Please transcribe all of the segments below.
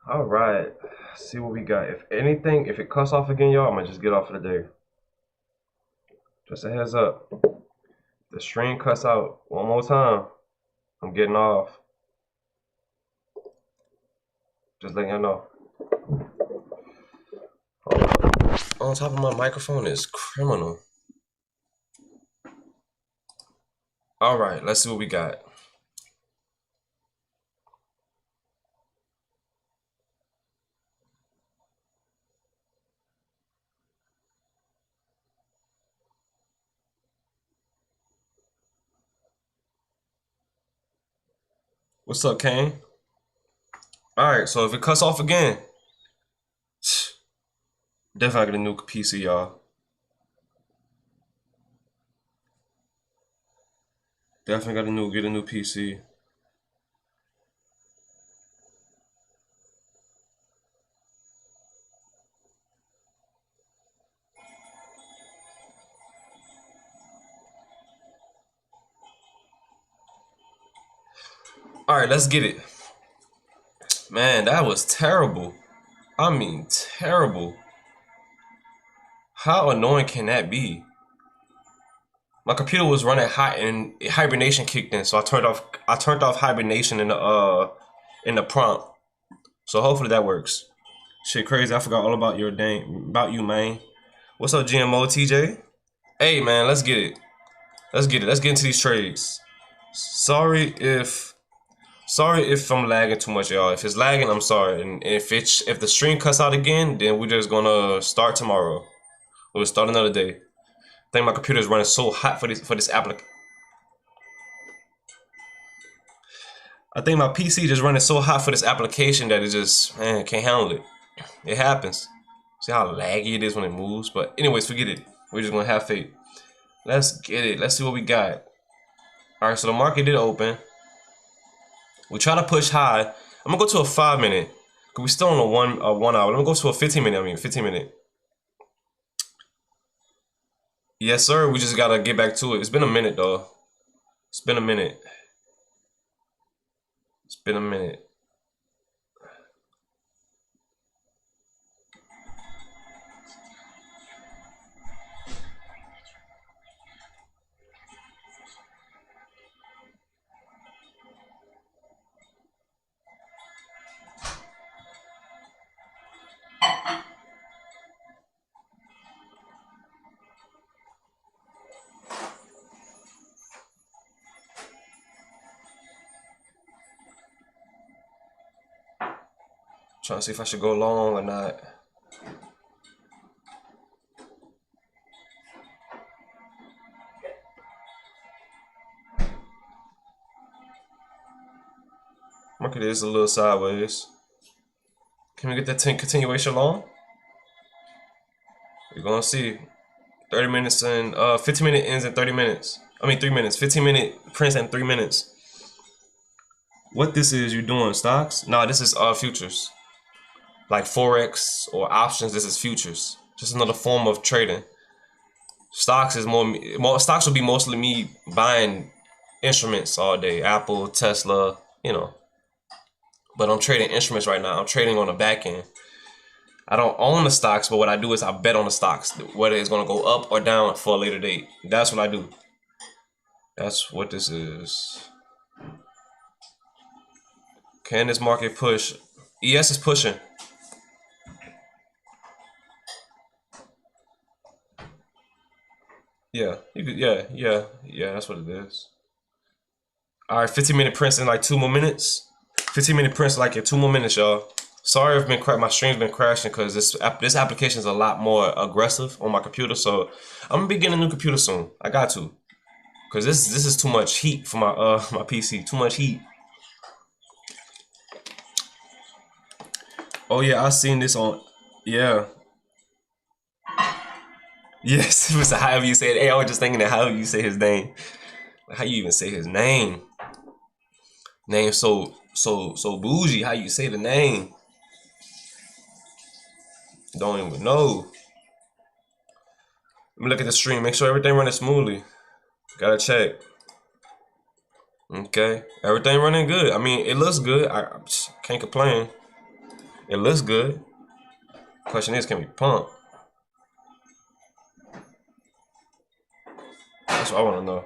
All right. See what we got. If anything, if it cuts off again, y'all, I'm gonna just get off for the day. Just a heads up. The string cuts out one more time, I'm getting off. Just letting y'all know. On top of my microphone is criminal. All right, let's see what we got. What's up, Kane? All right, so if it cuts off again, definitely get a new PC, y'all. Definitely got to get a new PC. All right, let's get it. Man, that was terrible. I mean, terrible. How annoying can that be? My computer was running hot and hibernation kicked in, so I turned off hibernation in the prompt. So hopefully that works. Shit crazy, I forgot all about about you, man. What's up, GMO TJ? Hey man, let's get it. Let's get it. Let's get into these trades. Sorry if sorry if I'm lagging too much, y'all. If it's lagging, I'm sorry. And if the stream cuts out again, then we're just gonna start tomorrow. We'll start another day. I think my computer is running so hot for this application. I think my PC just running so hot for this application that it just, man, can't handle it. It happens. See how laggy it is when it moves? But anyways, forget it. We're just gonna have faith. Let's get it. Let's see what we got. All right, so the market did open. We try to push high. I'm gonna go to a 5 minute. Cause we still on a 1 hour. Let me go to a 15 minute. 15 minute. Yes, sir. We just gotta get back to it. It's been a minute though. It's been a minute. It's been a minute. Trying to see if I should go long or not. Market is a little sideways. Can we get that continuation long? We're gonna see. 30 minutes and 15 minute ends in 30 minutes. I mean 3 minutes. 15 minute prints in 3 minutes. What this is, you're doing stocks? Nah, this is futures. Like Forex or options, this is futures. Just another form of trading. Stocks is more stocks will be mostly me buying instruments all day. Apple, Tesla, you know. But I'm trading instruments right now. I'm trading on the back end. I don't own the stocks, but what I do is I bet on the stocks, whether it's gonna go up or down for a later date. That's what I do. That's what this is. Can this market push? ES is pushing. Yeah, you could. Yeah. That's what it is. All right, 15 minute prints in like 2 more minutes. 15 minute prints like in 2 more minutes, y'all. Sorry if my stream's been crashing because this application is a lot more aggressive on my computer. So I'm gonna be getting a new computer soon. I got to, cause this is too much heat for my PC. Too much heat. Oh yeah, I seen this on. Yeah. Yes, it was however you say it. Hey, I was just thinking that however you say his name. How you even say his name? Name so bougie. How you say the name? Don't even know. Let me look at the stream. Make sure everything running smoothly. Gotta check. Okay, everything running good. I mean, it looks good. I can't complain. It looks good. Question is, can we pump? That's what I want to know.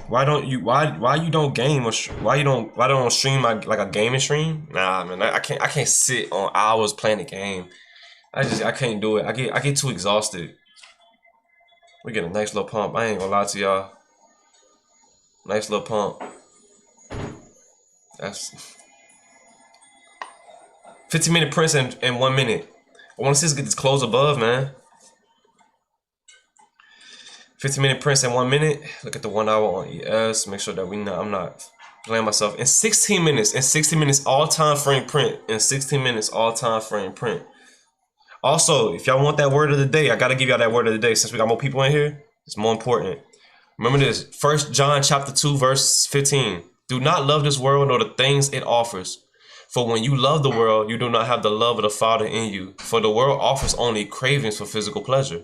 Why don't you don't game or why don't stream like a gaming stream? Nah, man, I can't sit on hours playing the game. I can't do it. I get too exhausted. We get a nice little pump. I ain't gonna lie to y'all. Nice little pump. That's 15-minute prints in 1 minute. I want to see us get this close above, man. 15-minute prints in 1 minute. Look at the 1 hour on ES. Make sure that I'm not playing myself. In 16 minutes. In 60 minutes all time frame print. In 16 minutes all time frame print. Also, if y'all want that word of the day, I gotta give y'all that word of the day since we got more people in here. It's more important. Remember this. 1 John chapter 2 verse 15. Do not love this world nor the things it offers. For when you love the world, you do not have the love of the Father in you. For the world offers only cravings for physical pleasure.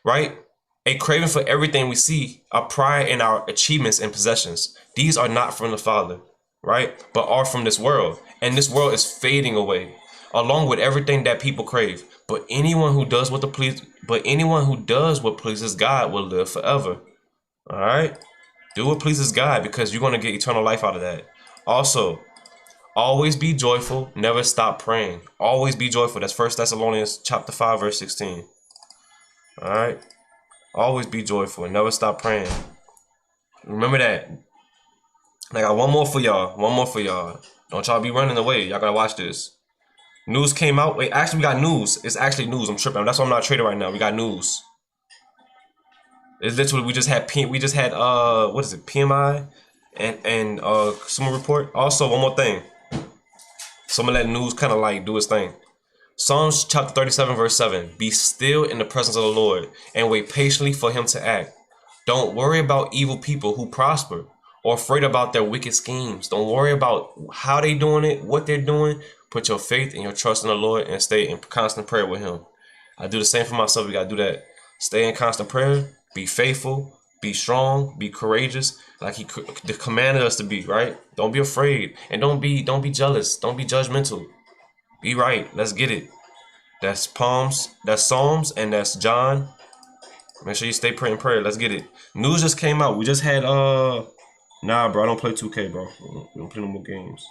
Right? A craving for everything we see, a pride in our achievements and possessions. These are not from the Father, right? But are from this world. And this world is fading away, along with everything that people crave. But anyone who does what pleases God will live forever. All right? Do what pleases God, because you're going to get eternal life out of that. Also, always be joyful, never stop praying. Always be joyful. That's 1 Thessalonians chapter 5 verse 16. All right? Always be joyful and never stop praying. Remember that. I got one more for y'all. One more for y'all. Don't y'all be running away. Y'all gotta watch this. News came out. Wait, actually we got news. It's actually news. I'm tripping. That's why I'm not trading right now. We got news. It's literally we just had what is it? PMI and consumer report. Also, one more thing. So I'm gonna let news kind of like do its thing. Psalms chapter 37 verse 7. Be still in the presence of the Lord and wait patiently for him to act. Don't worry about evil people who prosper or afraid about their wicked schemes. Don't worry about how they doing it, what they're doing. Put your faith and your trust in the Lord and stay in constant prayer with him. I do the same for myself. We got to do that. Stay in constant prayer. Be faithful. Be strong. Be courageous. Like he commanded us to be, right? Don't be afraid. And don't be jealous. Don't be judgmental. Be right. Let's get it. That's Psalms, and that's John. Make sure you stay praying prayer. Let's get it. News just came out. We just had nah, bro. I don't play 2K, bro. We don't play no more games.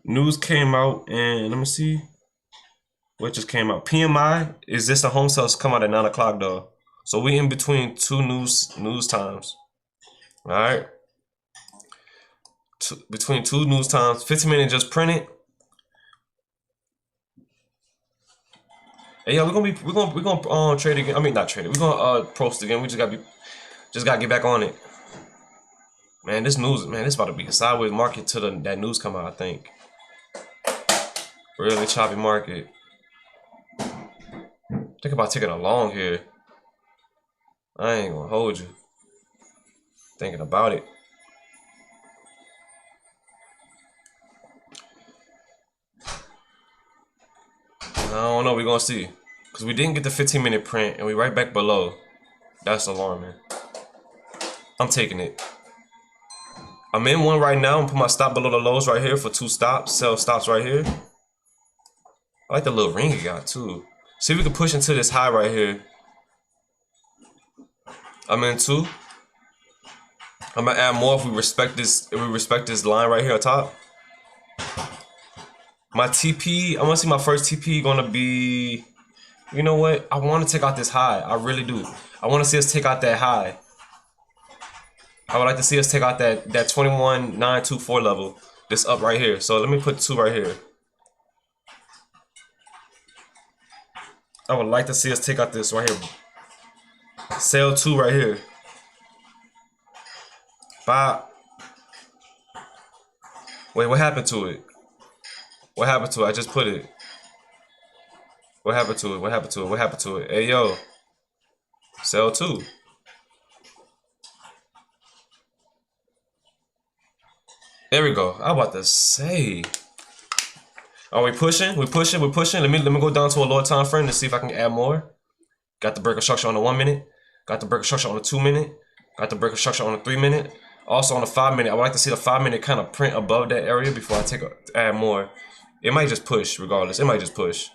News came out, and let me see. What just came out? PMI is this the home sales come out at 9 o'clock though. So we in between two news times. All right. Between two news times, 15 minutes just printed. Hey, yeah, we're gonna trade again. I mean, not trade it. We're gonna post again. We just gotta get back on it. Man, this news, man, this about to be a sideways market till that news come out. I think. Really choppy market. Think about taking a long here. I ain't gonna hold you. Thinking about it. I don't know. We're gonna see. Because we didn't get the 15-minute print and we right back below. That's alarming. I'm taking it. I'm in one right now. I'm put my stop below the lows right here for 2 stops. Sell stops right here. I like the little ring it got too. See if we can push into this high right here. I'm in 2. I'm gonna add more if we respect this. If we respect this line right here on top. My TP, I want to see my first TP gonna be. You know what? I want to take out this high. I really do. I want to see us take out that high. I would like to see us take out that 21,924 level. This up right here. So let me put 2 right here. I would like to see us take out this right here. Sell 2 right here. Bop. Wait, what happened to it? What happened to it? I just put it. What happened to it? What happened to it? What happened to it? Hey, yo. Sell 2. There we go. I'm about to say. Are we pushing? We pushing? We're pushing. Let me go down to a lower time frame to see if I can add more. Got the break of structure on the 1 minute. Got the break of structure on the 2 minute. Got the break of structure on the 3 minute. Also on the 5-minute, I would like to see the 5-minute kind of print above that area before I add more. It might just push regardless. It might just push.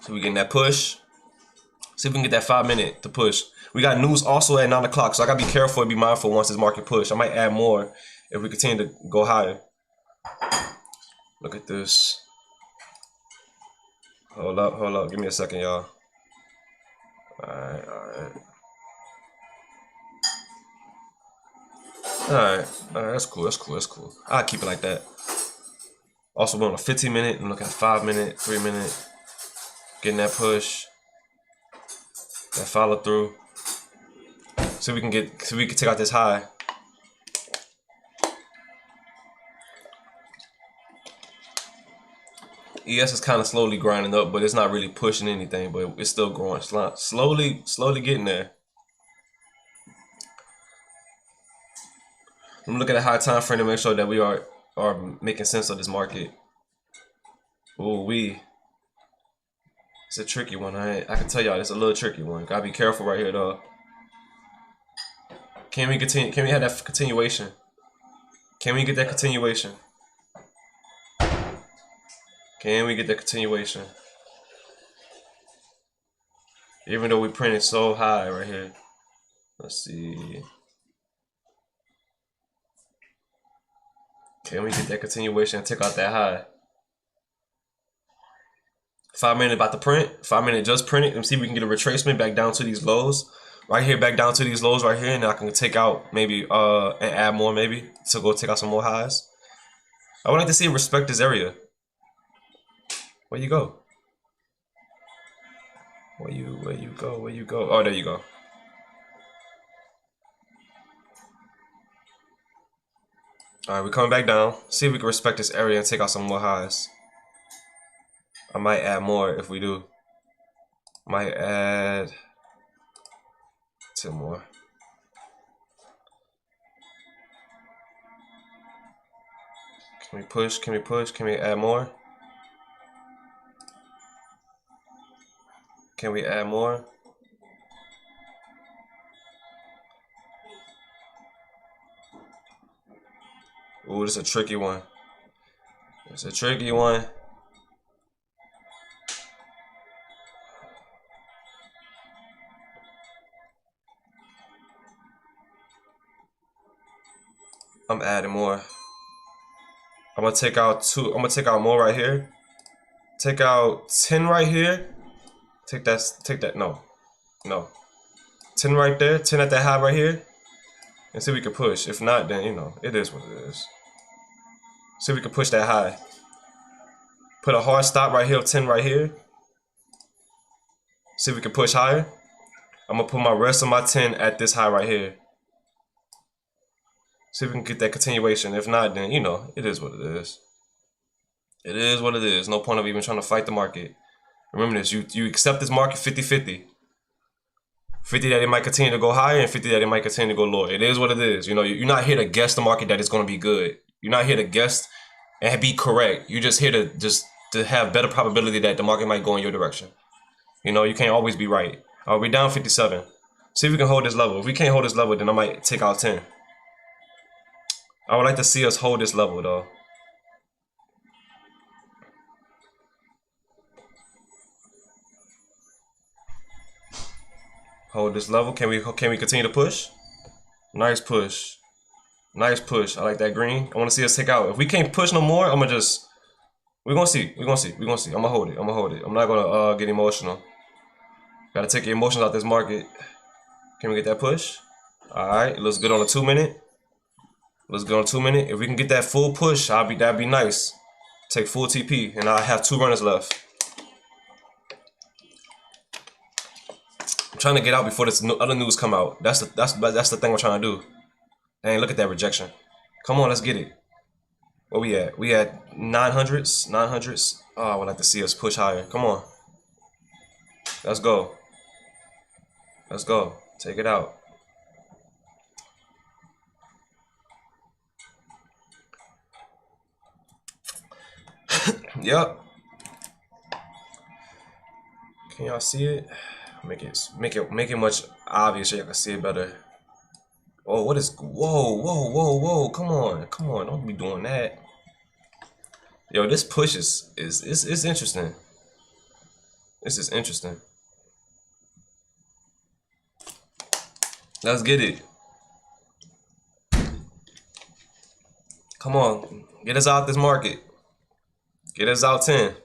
So we getting that push. See if we can get that 5-minute to push. We got news also at 9 o'clock, so I gotta be careful and be mindful once this market push. I might add more if we continue to go higher. Look at this. Hold up. Give me a second, y'all. Alright. Alright, that's cool. I'll keep it like that. Also, we're on a 15-minute. I'm looking at 5-minute, 3-minute. Getting that push. That follow through. So we can take out this high. ES is kind of slowly grinding up, but it's not really pushing anything, but it's still growing. Slowly getting there. Let me look at a high time frame to make sure that we are making sense of this market. Ooh, it's a tricky one. I can tell y'all it's a little tricky one. Gotta be careful right here though. Can we continue? Can we have that continuation? Can we get that continuation? Can we get that continuation? Even though we printed so high right here. Let's see. Can we get that continuation and take out that high? 5-minute about to print. 5-minute just printed. Let me see if we can get a retracement back down to these lows. Right here, back down to these lows right here. And I can take out maybe and add more maybe to go take out some more highs. I would like to see it respect this area. Where you go? Where you go? Oh, there you go. Alright, we're coming back down. See if we can respect this area and take out some more highs. I might add more if we do. Might add 2 more. Can we push? Can we add more? Can we add more? Ooh, this is a tricky one. It's a tricky one. I'm adding more. I'm gonna take out 2. I'm gonna take out more right here. Take out 10 right here. Take that. No. 10 right there. 10 at that high right here. And see if we can push. If not, then it is what it is. See if we can push that high. Put a hard stop right here, 10 right here. See if we can push higher. I'm gonna put my rest of my 10 at this high right here. See if we can get that continuation. If not, then it is what it is. It is what it is. No point of even trying to fight the market. Remember this, you accept this market 50-50. 50 that it might continue to go higher and 50 that it might continue to go lower. It is what it is. You're not here to guess the market that it's going to be good. You're not here to guess and be correct. You're just here to have better probability that the market might go in your direction. You can't always be right. We're down 57. See if we can hold this level. If we can't hold this level, then I might take out 10. I would like to see us hold this level though. Hold this level. Can we continue to push? Nice push. Nice push. I like that green. I want to see us take out. If we can't push no more, we're gonna see. I'm gonna hold it. I'm not gonna get emotional. Gotta take your emotions out this market. Can we get that push? Alright, it looks good on a 2-minute. Let's go on 2-minute. If we can get that full push, that'd be nice. Take full TP, and I have 2 runners left. I'm trying to get out before this other news come out. That's the thing we're trying to do. Dang, look at that rejection. Come on, let's get it. Where we at? We at 900s. Oh, I would like to see us push higher. Come on. Let's go. Take it out. Yep. Can y'all see it? Make it much obvious so y'all can see it better. Oh, what is? Whoa! Come on! Don't be doing that. Yo, this push is interesting. This is interesting. Let's get it. Come on, get us out this market. Get us out 10.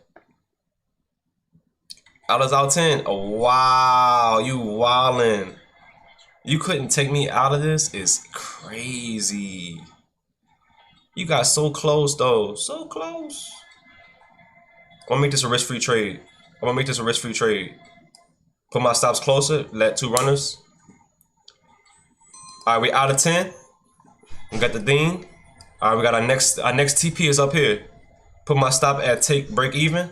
Out us out 10. Oh, wow, you wildin'. You couldn't take me out of this? It's crazy. You got so close though, so close. I'm gonna make this a risk-free trade. Put my stops closer, let 2 runners. All right, we out of 10. We got the ding. All right, we got our next TP is up here. Put my stop at break even.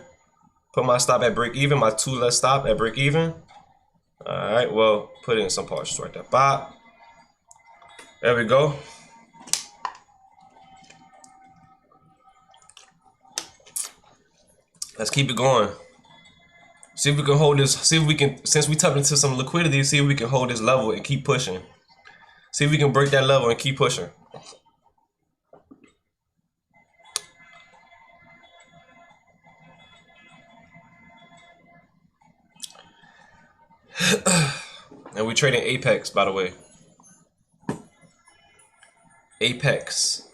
Put my stop at break even. My 2 left stop at break even. All right, well, put it in some partials right there. Bop. There we go. Let's keep it going. See if we can hold this. See if we can, since we tapped into some liquidity, see if we can hold this level and keep pushing. See if we can break that level and keep pushing. And we trading Apex, by the way. Apex.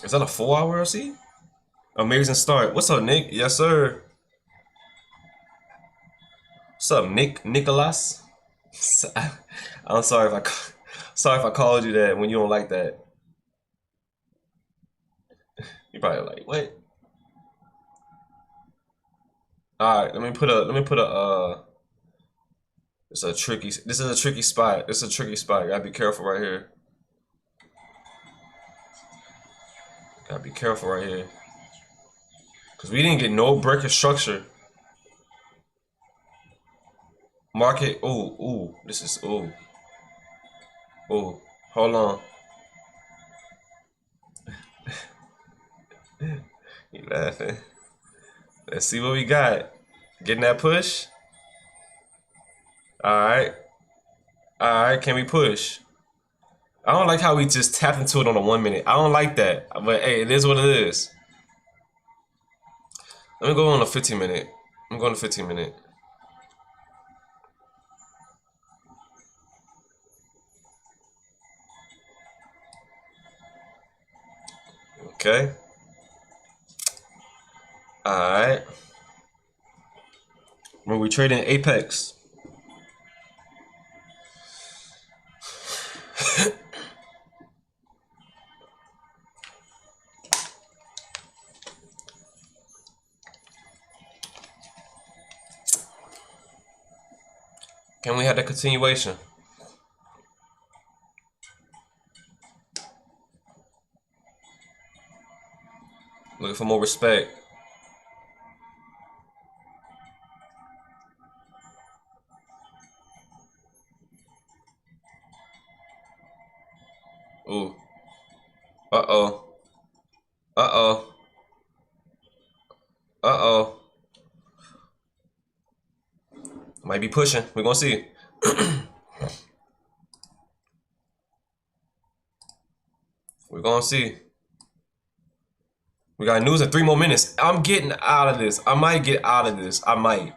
Is that a 4-hour LC? Amazing start. What's up, Nick? Yes, sir. What's up, Nicholas? I'm sorry if I called you that when you don't like that. You probably like, what? All right, let me put a this is a tricky spot. This is a tricky spot. Gotta be careful right here. Gotta be careful right here. Cause we didn't get no break of structure. Market, ooh, this is, ooh, hold on. You laughing? Let's see what we got. Getting that push. All right, can we push? I don't like how we just tapped into it on a 1 minute. I don't like that, but hey, it is what it is. Let me go on a 15 minute. I'm going to 15 minute. Okay. Alright. When we trading Apex. Can we have that continuation? Looking for more respect. Ooh. Uh-oh. Uh-oh. Uh-oh. Might be pushing. We're gonna see. We're gonna see. We got news in 3 more minutes. I'm getting out of this. I might get out of this. I might.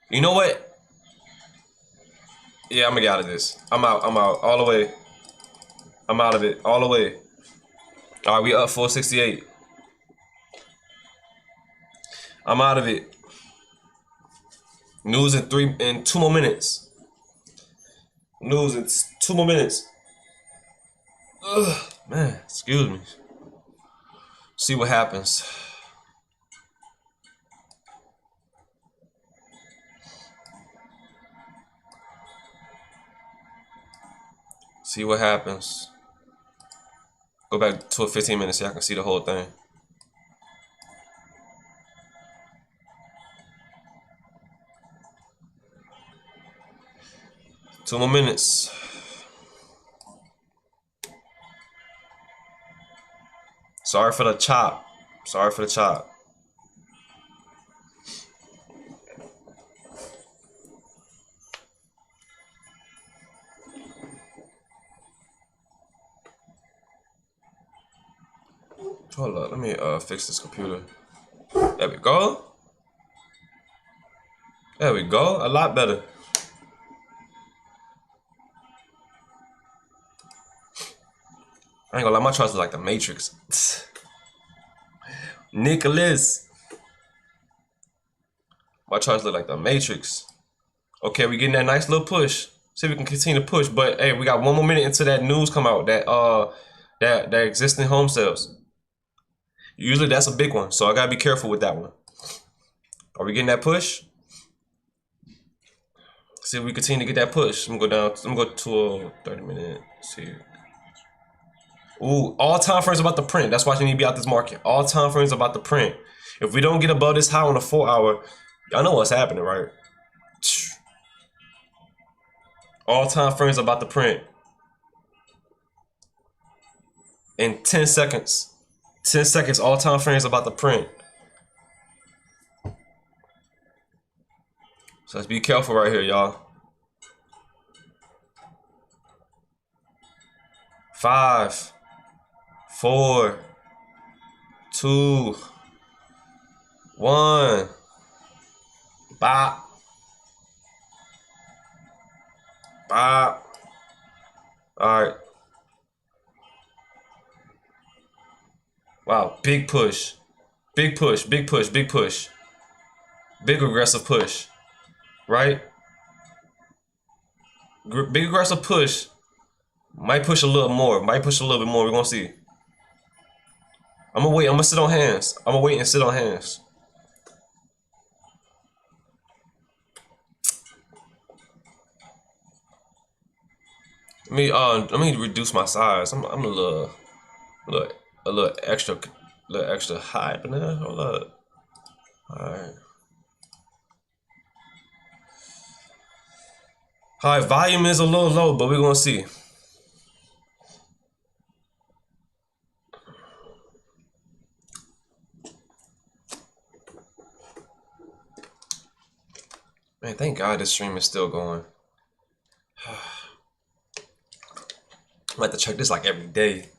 You know what? Yeah, I'm gonna get out of this. I'm out all the way. I'm out of it all the way. All right, we up 468. I'm out of it. News in 2 more minutes. News in 2 more minutes. Ugh, man, excuse me. See what happens. See what happens. Go back to a 15 minutes so I can see the whole thing. 2 more minutes. Sorry for the chop. Sorry for the chop. Hold up, let me fix this computer. There we go. There we go. A lot better. I ain't gonna lie, my charts look like the Matrix. Nicholas. My charts look like the Matrix. Okay, we getting that nice little push. See if we can continue to push. But hey, we got 1 more minute until that news come out. That existing home sales. Usually that's a big one, so I gotta be careful with that one. Are we getting that push? See if we continue to get that push. I'm gonna go down. I'm gonna go to a 30-minute. See. Ooh, all time frames about to print. That's why you need to be out this market. All time frames about to print. If we don't get above this high on the 4 hour, y'all know what's happening, right? All time frames about to print in 10 seconds. 10 seconds, all time frames about to print. So let's be careful right here, y'all. 5, 4, 2, 1. Bop. Bop. All right. Wow, big push. Big push, big push, big push. Big aggressive push. Right? Big aggressive push. Might push a little more. Might push a little bit more. We're gonna see. I'm gonna wait. I'm gonna sit on hands. I'm gonna wait and sit on hands. Let me reduce my size. I'm a little extra high up in there. Hold up. Alright. Alright, volume is a little low, but we're gonna see. Man, thank God this stream is still going. I'm have to check this like every day.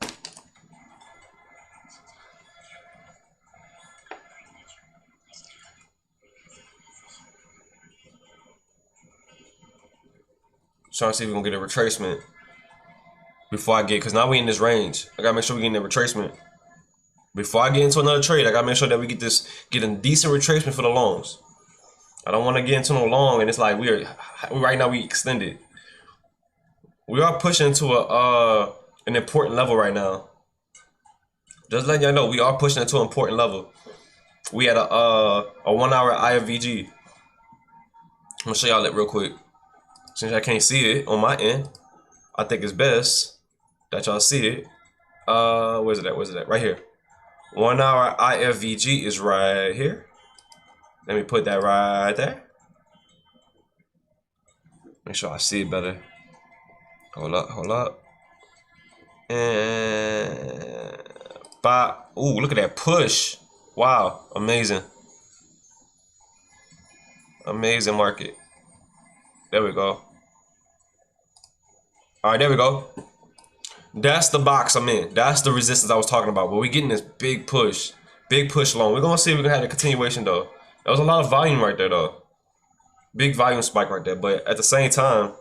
Trying to see if we can get a retracement before I get, because now we in this range. I gotta make sure we get in the retracement. Before I get into another trade, I gotta make sure that we get a decent retracement for the longs. I don't want to get into no long and it's like right now we extended. We are pushing to an important level right now. Just letting y'all know, we are pushing into an important level. We had a 1 hour IFVG. I'm gonna show y'all that real quick. Since I can't see it on my end, I think it's best that y'all see it. Where's it at? Where's it at? Right here. 1 hour IFVG is right here. Let me put that right there. Make sure I see it better. Hold up, hold up. And bop. Ooh, look at that push. Wow, amazing. Amazing market. There we go. All right, there we go. That's the box I'm in. That's the resistance I was talking about. But we're getting this big push long. We're gonna see if we can have a continuation though. There was a lot of volume right there though. Big volume spike right there. But at the same time,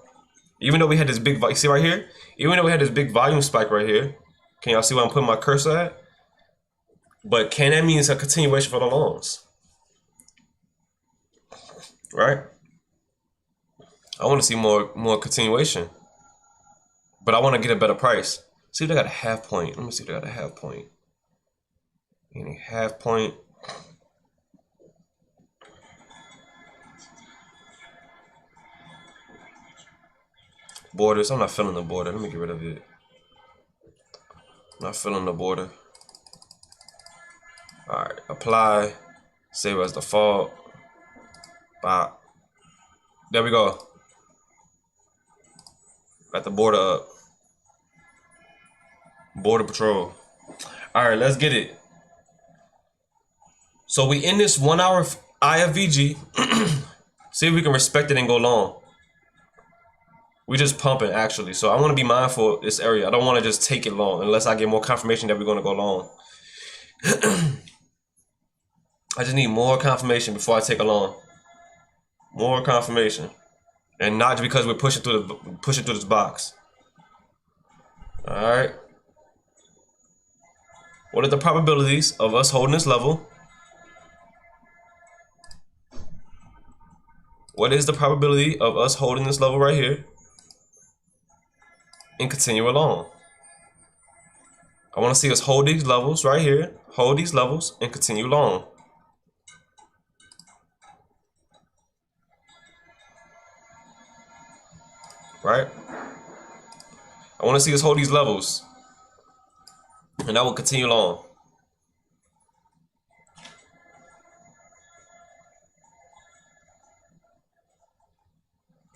even though we had this big, see right here? Even though we had this big volume spike right here, can y'all see where I'm putting my cursor at? But can that mean it's a continuation for the longs? Right? I want to see more continuation. But I want to get a better price. See if they got a half point. Let me see if they got a half point. Any half point? Borders. I'm not feeling the border. Let me get rid of it. Not feeling the border. Alright. Apply. Save as default. Bop. There we go. Got the border up. Border patrol. All right, let's get it. So we in this 1 hour IFVG. See if we can respect it and go long. We just pumping actually. So I want to be mindful of this area. I don't want to just take it long unless I get more confirmation that we're going to go long. I just need more confirmation before I take a long. More confirmation. And not because we're pushing through this box. All right. What are the probabilities of us holding this level? What is the probability of us holding this level right here and continue along? I want to see us hold these levels right here, hold these levels and continue long. Right? I want to see us hold these levels and that will continue long.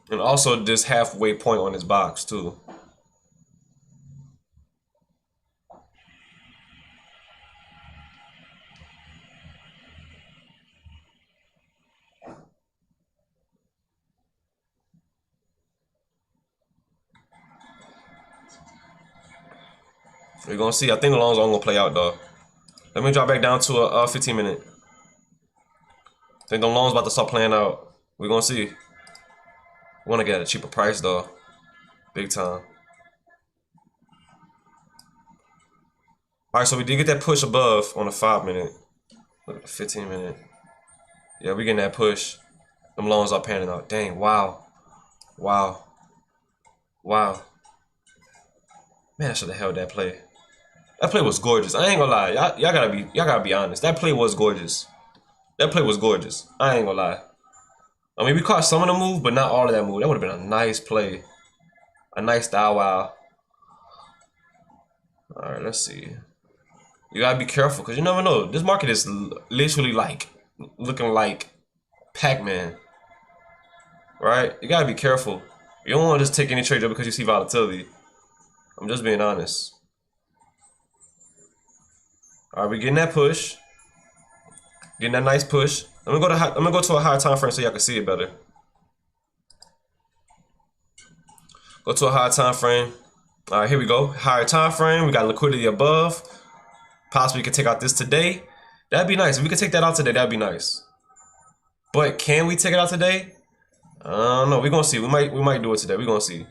And also this halfway point on this box too. We're gonna see. I think the longs aren't gonna play out though. Let me drop back down to a 15 minute. I think the longs about to start playing out. We're gonna see. We wanna get a cheaper price though. Big time. Alright, so we did get that push above on the 5 minute. Look at the 15 minute. Yeah, we getting that push. Them longs are panning out. Dang, wow. Wow. Wow. Man, I should have held that play. That play was gorgeous. I ain't gonna lie. Y'all gotta be honest. That play was gorgeous. That play was gorgeous. I ain't gonna lie. I mean, we caught some of the move, but not all of that move. That would have been a nice play. A nice style wow. Alright, let's see. You gotta be careful, because you never know. This market is literally like, looking like Pac-Man. Right? You gotta be careful. You don't want to just take any trade just because you see volatility. I'm just being honest. Alright, we getting that push. Getting that nice push. I'm gonna go to a higher time frame so y'all can see it better. Go to a higher time frame. All right, here we go. Higher time frame. We got liquidity above. Possibly could take out this today. That'd be nice. If we could take that out today, that'd be nice. But can we take it out today? I don't know. We're gonna see. We might do it today. We're gonna see.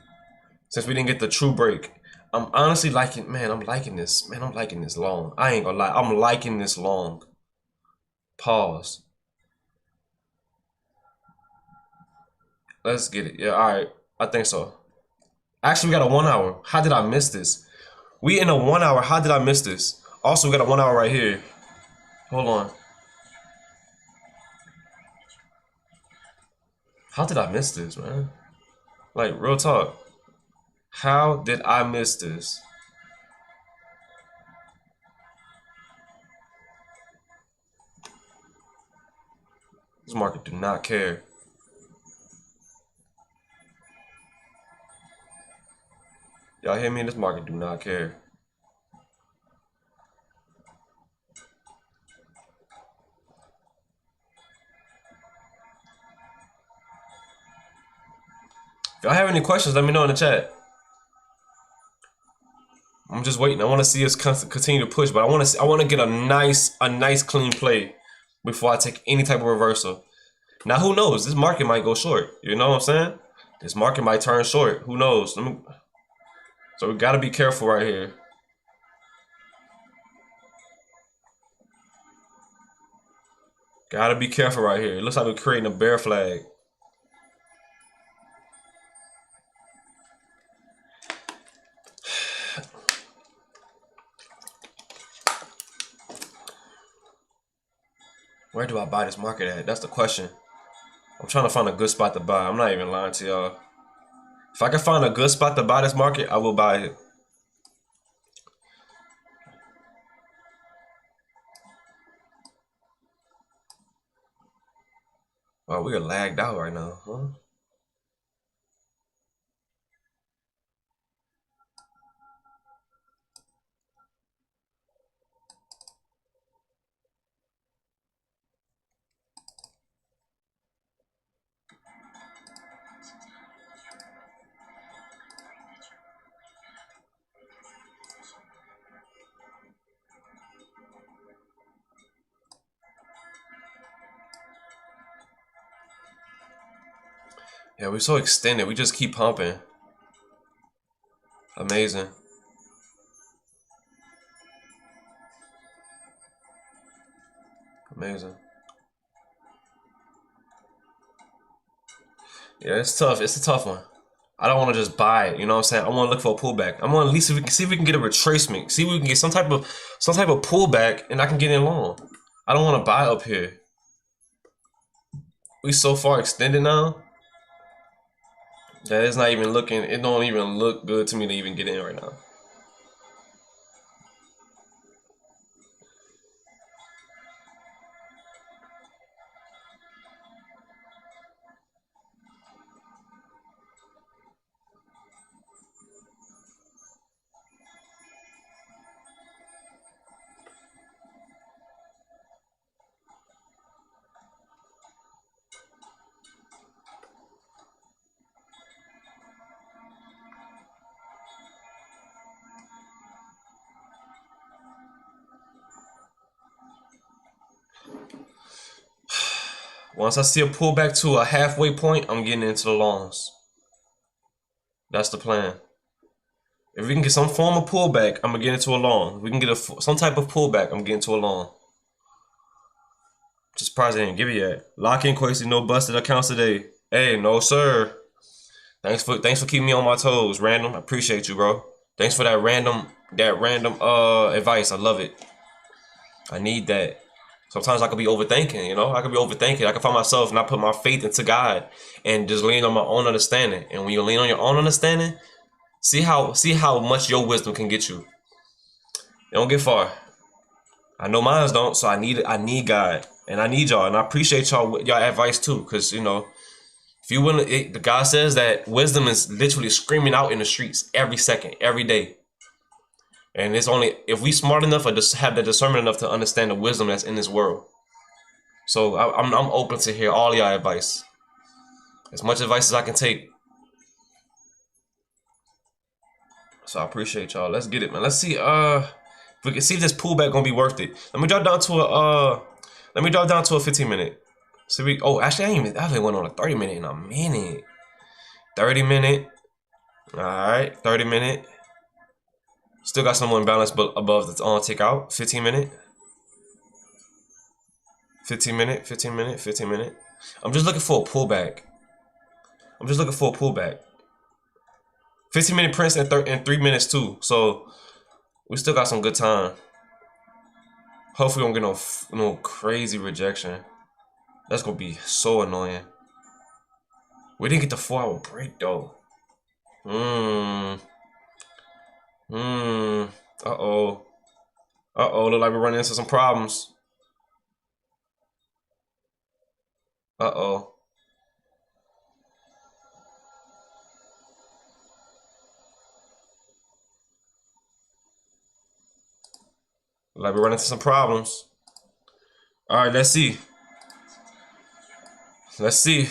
Since we didn't get the true break. I'm honestly liking, man, I'm liking this. Man, I'm liking this long. I ain't gonna lie. I'm liking this long. Pause. Let's get it. Yeah, all right. I think so. Actually, we got a 1 hour. How did I miss this? We in a 1 hour. How did I miss this? Also, we got a 1 hour right here. Hold on. How did I miss this, man? Like, real talk. How did I miss this? This market do not care. Y'all hear me? This market do not care. If y'all have any questions, let me know in the chat. I'm just waiting. I want to see us continue to push, but I want to get a nice clean play before I take any type of reversal. Now, who knows? This market might go short. You know what I'm saying? This market might turn short. Who knows? So we gotta be careful right here. Gotta be careful right here. It looks like we're creating a bear flag. Where do I buy this market at? That's the question. I'm trying to find a good spot to buy. I'm not even lying to y'all. If I can find a good spot to buy this market, I will buy it. Oh, we are lagged out right now, huh? Yeah, we're so extended. We just keep pumping. Amazing. Amazing. Yeah, it's tough. It's a tough one. I don't want to just buy it. You know what I'm saying? I want to look for a pullback. I want to at least see if we can get a retracement. See if we can get some type of pullback, and I can get in long. I don't want to buy up here. We so far extended now that it's not even looking. It don't even look good to me to even get in right now. Once I see a pullback to a halfway point, I'm getting into the longs. That's the plan. If we can get some form of pullback, I'm gonna get into a long. If we can get some type of pullback, I'm getting to a long. Just surprised I didn't give it yet. Lock in, Quasi. No busted accounts today. Hey, no sir. Thanks for keeping me on my toes, Random. I appreciate you, bro. Thanks for that random advice. I love it. I need that. Sometimes I could be overthinking, you know? I could be overthinking. I could find myself not put my faith into God and just lean on my own understanding. And when you lean on your own understanding, see how much your wisdom can get you. It don't get far. I know mine don't, so I need God. And I need y'all. And I appreciate y'all advice too. Cause you know, if you willing, the God says that wisdom is literally screaming out in the streets every second, every day. And it's only if we smart enough or just have the discernment enough to understand the wisdom that's in this world. So I'm open to hear all y'all advice. As much advice as I can take. So I appreciate y'all. Let's get it, man. Let's see if we can see if this pullback gonna be worth it. Let me drop down to a 15 minute. See actually I haven't went on a 30 minute in a minute. 30 minute. Alright, 30 minute. Still got some imbalance but above that's on take out. 15 minute. 15 minute, 15 minute, 15 minute. I'm just looking for a pullback. 15 minute prints in 3 minutes too. So we still got some good time. Hopefully we don't get no crazy rejection. That's gonna be so annoying. We didn't get the 4-hour break though. Uh-oh. Look like we're running into some problems. Uh-oh. Like we're running into some problems. Alright, let's see. Let's see.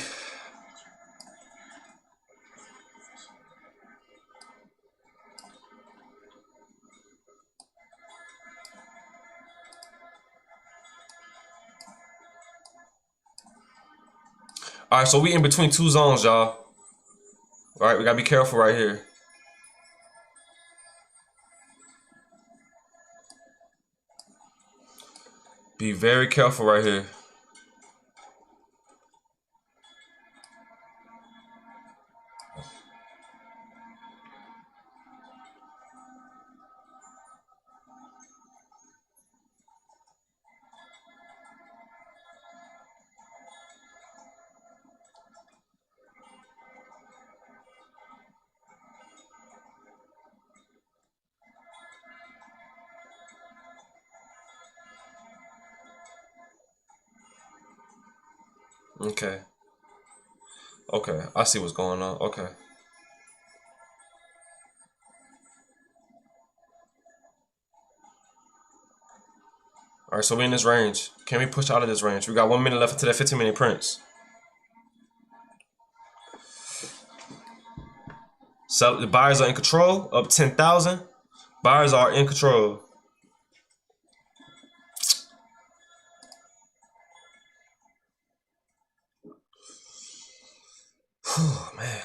Alright, so we in between two zones, y'all. Alright, we gotta be careful right here. Be very careful right here. Okay. Okay, I see what's going on. Okay. Alright, so we in this range. Can we push out of this range? We got 1 minute left into that 15 minute prints. So the buyers are in control, up 10,000. Buyers are in control. Oh man.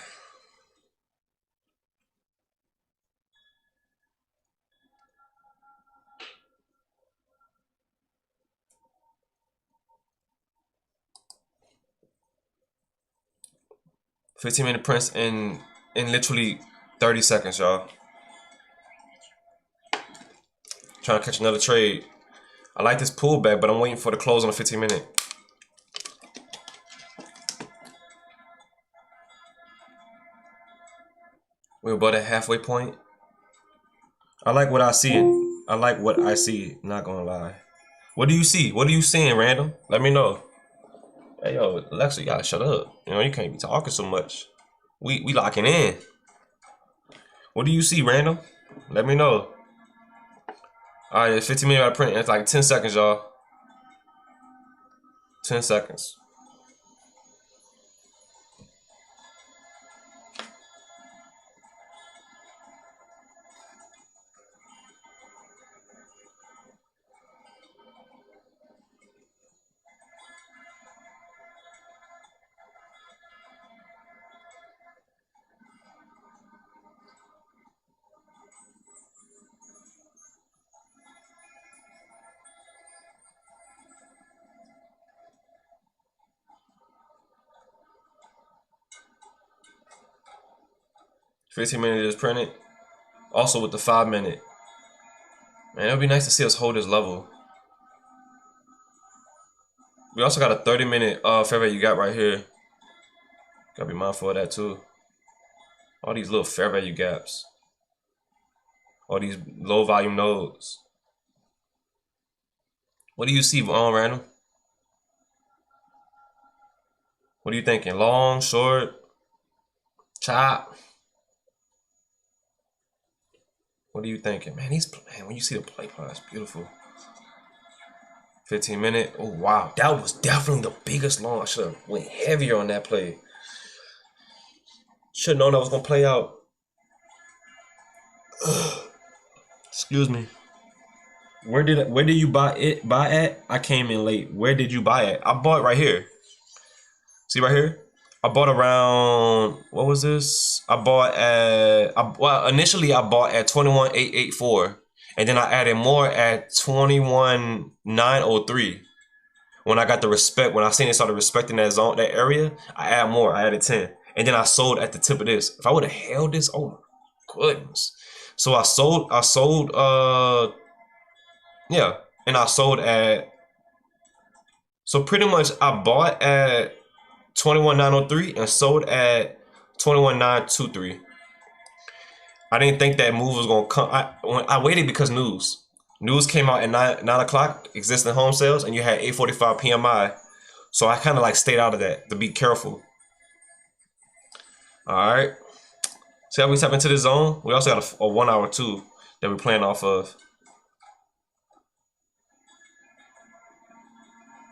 $15-minute prints in literally 30 seconds, y'all. Trying to catch another trade. I like this pullback, but I'm waiting for the close on the 15-minute. We're about a halfway point. I like what I see. I like what I see. Not gonna lie. What do you see? What are you seeing, random? Let me know. Hey yo, Alexa, you gotta shut up. You know you can't be talking so much. We locking in. What do you see, random? Let me know. All right, it's 15-minute by print. It's like 10 seconds, y'all. 10 seconds. $15-minute is printed. Also with the 5-minute. Man, it would be nice to see us hold this level. We also got a 30-minute fair value gap right here. Gotta be mindful of that too. All these little fair value gaps. All these low volume nodes. What do you see on random? What are you thinking? Long, short, chop? What are you thinking? Man, when you see the play plan, it's beautiful. 15-minute. Oh wow, that was definitely the biggest long. I should have went heavier on that play. Should have known that was gonna play out. Excuse me. Where did you buy at? I came in late. Where did you buy it? I bought right here. See right here? I bought around, what was this? I bought at, well, initially I bought at 21,884, and then I added more at 21,903. When I got the respect, when I seen it started respecting that zone, that area, I add more. I added 10, and then I sold at the tip of this. If I would have held this, oh my goodness. So I sold, yeah, and I sold at. So pretty much I bought at 21,903 and sold at 21,923. I didn't think that move was gonna come. I waited because news came out at 9 o'clock, existing home sales, and you had 8:45 PMI. So I kind of like stayed out of that to be careful. All right. See how we tap into this zone? We also got a 1 hour too that we're playing off of.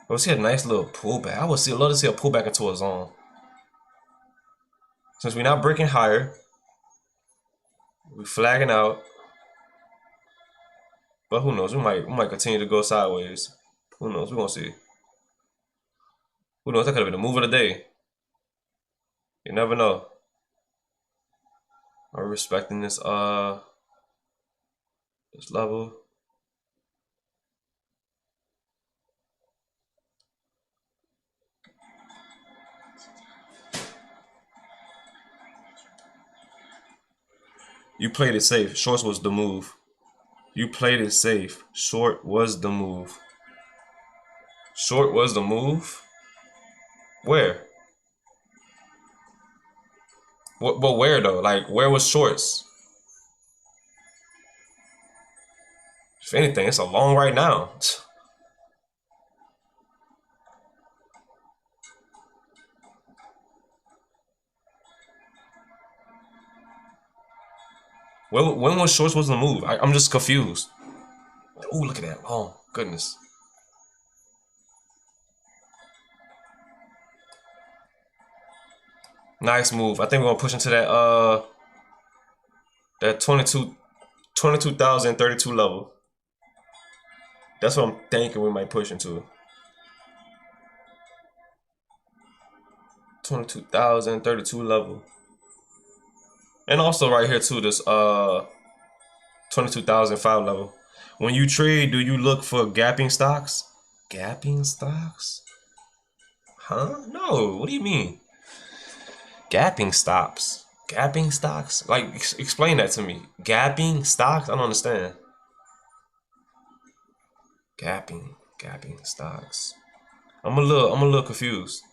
We'll see a nice little pullback. I would love to see a pullback into a zone. Since we're not breaking higher, we're flagging out. But who knows? We might continue to go sideways. Who knows? We're gonna see. Who knows? That could have been the move of the day. You never know. I'm respecting this this level. You played it safe. Shorts was the move. You played it safe. Short was the move. Short was the move? Where? But where though? Like, where was shorts? If anything, it's a long right now. When was shorts was the move? I'm just confused. Oh, look at that. Oh, goodness. Nice move. I think we're gonna push into that 22,032 level. That's what I'm thinking we might push into. 22,000, 32 level. And also right here too, this 22,005 level. When you trade, do you look for gapping stocks? Gapping stocks? Huh? No, what do you mean? Gapping stocks. Gapping stocks? Like, explain that to me. Gapping stocks? I don't understand. Gapping stocks. I'm a little confused.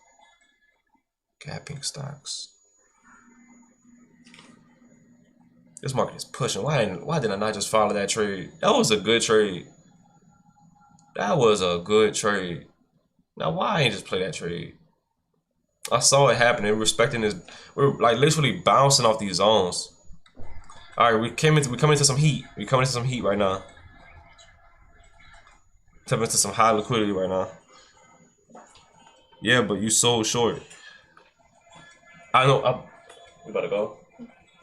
Gapping stocks. This market is pushing. Why did I not just follow that trade? That was a good trade. That was a good trade. Now why I ain't just play that trade? I saw it happening. We're respecting this. We're like literally bouncing off these zones. All right, we coming into some heat. We coming into some heat right now. Coming into some high liquidity right now. Yeah, but you sold short. I know. We about to go.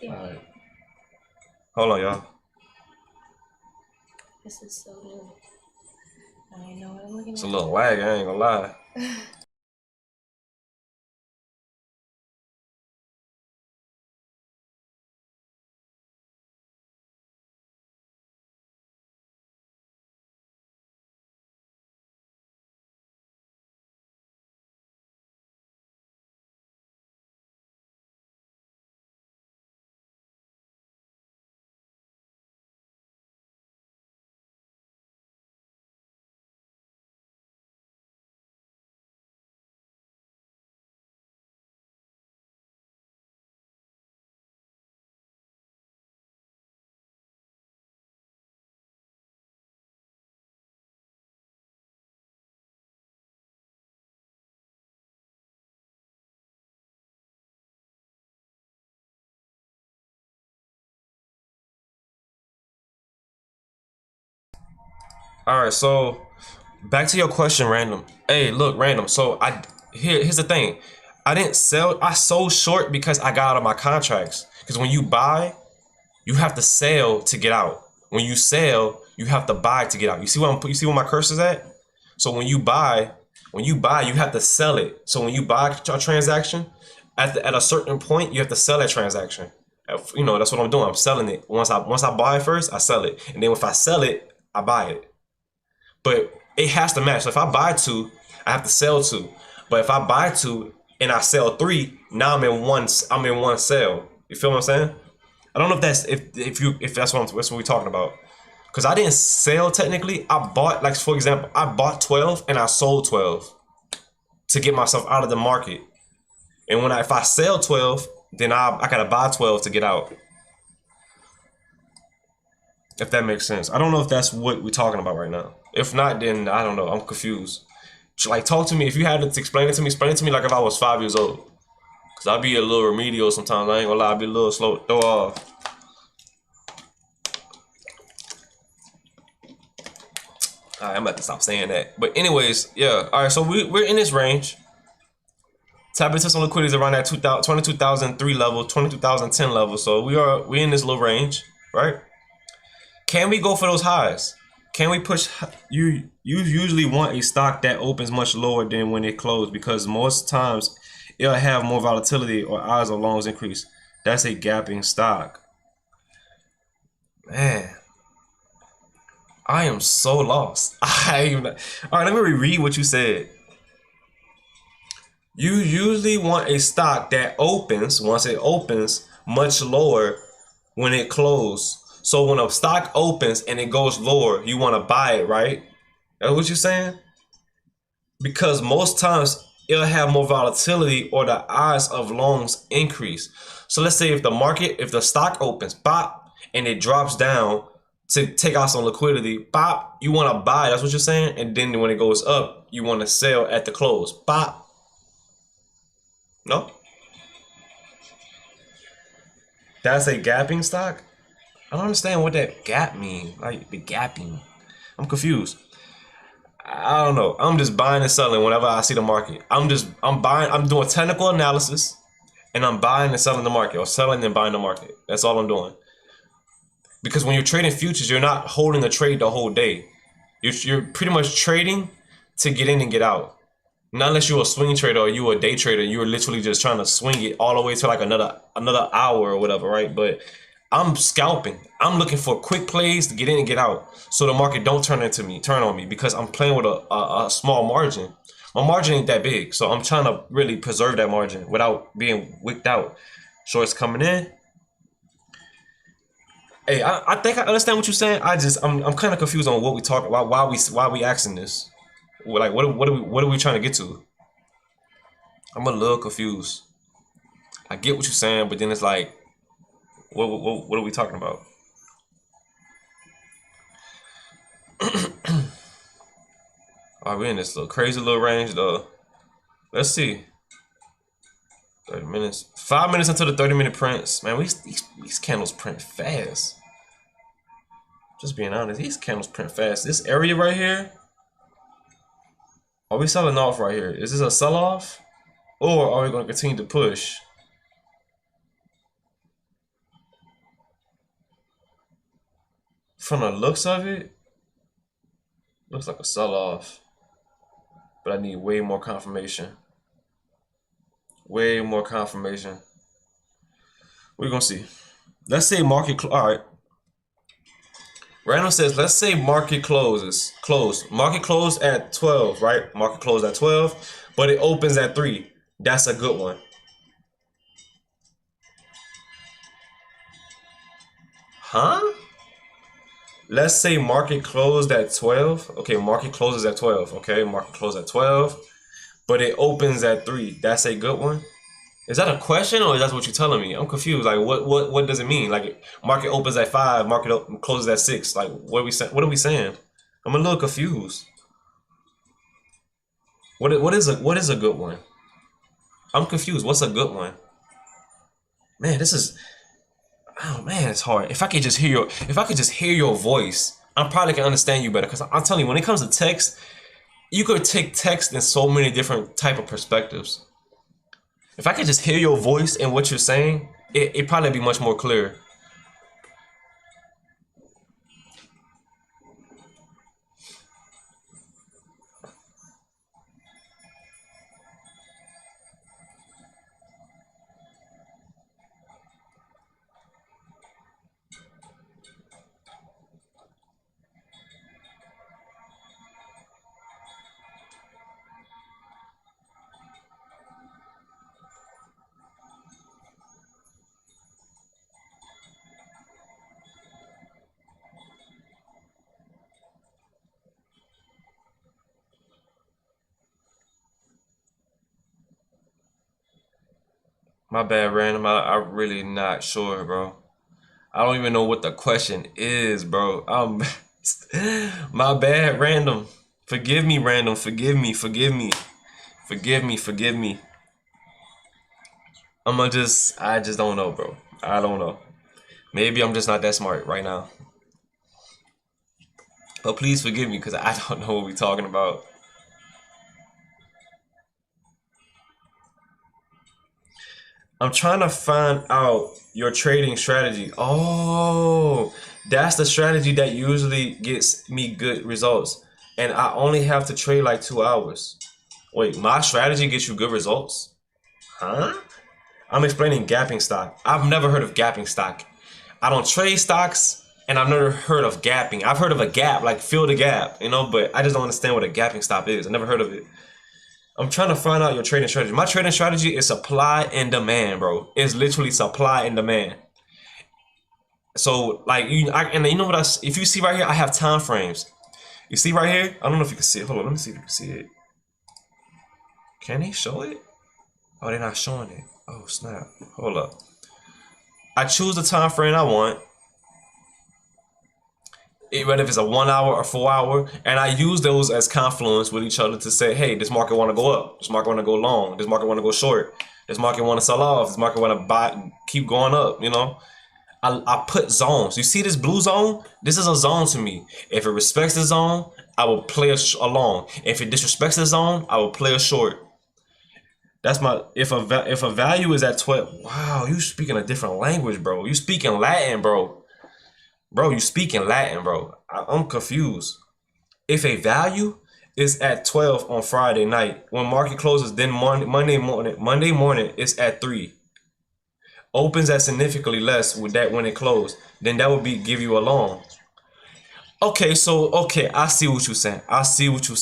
Yeah. All right. Hold on, y'all. This is so new. I don't know what I'm looking at. It's a little lag. I ain't gonna lie. All right, so back to your question, random. Hey, look, random. So here's the thing. I didn't sell. I sold short because I got out of my contracts. Because when you buy, you have to sell to get out. When you sell, you have to buy to get out. You see what you see where my cursor's at? So when you buy, you have to sell it. So when you buy a transaction, at a certain point, you have to sell that transaction. You know, that's what I'm doing. I'm selling it. Once I buy it first, I sell it, and then if I sell it, I buy it. But it has to match. So if I buy 2, I have to sell 2. But if I buy 2 and I sell 3, now I'm in one sale. You feel what I'm saying? I don't know if that's if that's what we're talking about. Because I didn't sell technically. I bought, like, for example, I bought 12 and I sold 12 to get myself out of the market. And if I sell 12, then I gotta buy 12 to get out. If that makes sense. I don't know if that's what we're talking about right now. If not, then I don't know. I'm confused. Like, talk to me. If you had to explain it to me like if I was 5 years old. Because I'll be a little remedial sometimes. I ain't gonna lie. I'll be a little slow to throw off. Alright, I'm about to stop saying that. But anyways, yeah. Alright, so we're in this range. Tap into some liquidities around that 22,003 level, 22,010 level. So we're in this little range, right? Can we go for those highs? Can we push? You usually want a stock that opens much lower than when it closed, because most times it'll have more volatility or odds of longs increase. That's a gapping stock. Man, I am so lost. All right, let me reread what you said. You usually want a stock that opens, once it opens, much lower when it closes. So when a stock opens and it goes lower, you want to buy it, right? That's what you're saying? Because most times it'll have more volatility or the odds of longs increase. So let's say if the stock opens, bop, and it drops down to take out some liquidity, bop, you want to buy. That's what you're saying? And then when it goes up, you want to sell at the close, bop. No? That's a gapping stock? I don't understand what that gap mean. Like, the gapping. I'm confused. I don't know. I'm just buying and selling whenever I see the market. I'm doing technical analysis, and I'm buying and selling the market, or selling and buying the market. That's all I'm doing. Because when you're trading futures, you're not holding the trade the whole day. You're pretty much trading to get in and get out. Not unless you're a swing trader or you're a day trader, you're literally just trying to swing it all the way to like another hour or whatever, right? But I'm scalping. I'm looking for quick plays to get in and get out, so the market don't turn on me because I'm playing with a small margin. My margin ain't that big, so I'm trying to really preserve that margin without being wicked out. Shorts coming in. Hey, I think I understand what you're saying. I'm kind of confused on what we talk about. Why we asking this? Like what are we trying to get to? I'm a little confused. I get what you're saying, but then it's like, what are we talking about? Are we in this little crazy little range though? Let's see. 30 minutes. 5 minutes until the 30-minute prints. Man, these candles print fast. Just being honest, these candles print fast. This area right here. Are we selling off right here? Is this a sell-off? Or are we going to continue to push? From the looks of it, looks like a sell-off. But I need way more confirmation. Way more confirmation. We're going to see. Let's say market... All right. Random says, let's say market closes. Market closed at 12, right? Market closed at 12, but it opens at 3. That's a good one. Huh? Let's say market closed at 12. Okay, market closes at 12. Okay, market closed at 12, but it opens at 3. That's a good one. Is that a question or is that what you're telling me? I'm confused. Like, what does it mean? Like, market opens at 5, market closes at 6. Like, what are we saying? I'm a little confused. What is a good one? I'm confused. What's a good one? Man, this is, oh man, it's hard. If I could just hear your voice, I probably can understand you better. Because I'm telling you, when it comes to text, you could take text in so many different type of perspectives. If I could just hear your voice and what you're saying, it'd probably be much more clear. My bad, random. I'm really not sure, bro. I don't even know what the question is, bro. My bad, random. Forgive me, random. Forgive me. Forgive me. Forgive me. Forgive me. I just don't know, bro. I don't know. Maybe I'm just not that smart right now. But please forgive me because I don't know what we're talking about. I'm trying to find out your trading strategy. Oh, that's the strategy that usually gets me good results. And I only have to trade like 2 hours. Wait, my strategy gets you good results? Huh? I'm explaining gapping stock. I've never heard of gapping stock. I don't trade stocks and I've never heard of gapping. I've heard of a gap, like fill the gap, but I just don't understand what a gapping stop is. I never heard of it. I'm trying to find out your trading strategy. My trading strategy is supply and demand, bro. It's literally supply and demand. So, like, and you know what? If you see right here, I have time frames. You see right here? I don't know if you can see it. Hold on, let me see if you can see it. Can they show it? Oh, they're not showing it. Oh, snap. Hold up. I choose the time frame I want. Whether if it's a 1 hour or 4 hour, and I use those as confluence with each other to say, hey, this market want to go up, this market want to go long, this market want to go short, this market want to sell off, this market want to buy, keep going up. I put zones. You see this blue zone? This is a zone to me. If it respects the zone, I will play a long. If it disrespects the zone, I will play a short. That's my, if a value is at 12, wow, you speaking a different language, bro. You speaking Latin, bro. Bro, you speak in Latin, bro. I'm confused. If a value is at 12 on Friday night. When market closes, then Monday morning is at 3. Opens at significantly less with that when it closed. Then that would give you a long. Okay, so I see what you're saying. I see what you're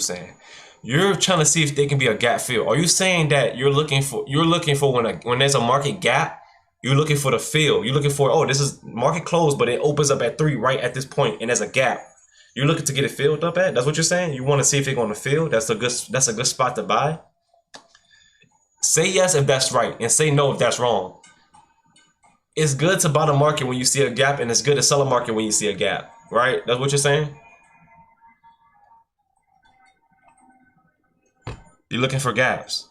saying. You're trying to see if they can be a gap fill. Are you saying that you're looking for when there's a market gap, you're looking for the fill. You're looking for, oh, this is market closed, but it opens up at 3 right at this point, and there's a gap. You're looking to get it filled up at? That's what you're saying? You want to see if they're going to fill? That's a good spot to buy. Say yes if that's right, and say no if that's wrong. It's good to buy the market when you see a gap, and it's good to sell a market when you see a gap, right? That's what you're saying? You're looking for gaps.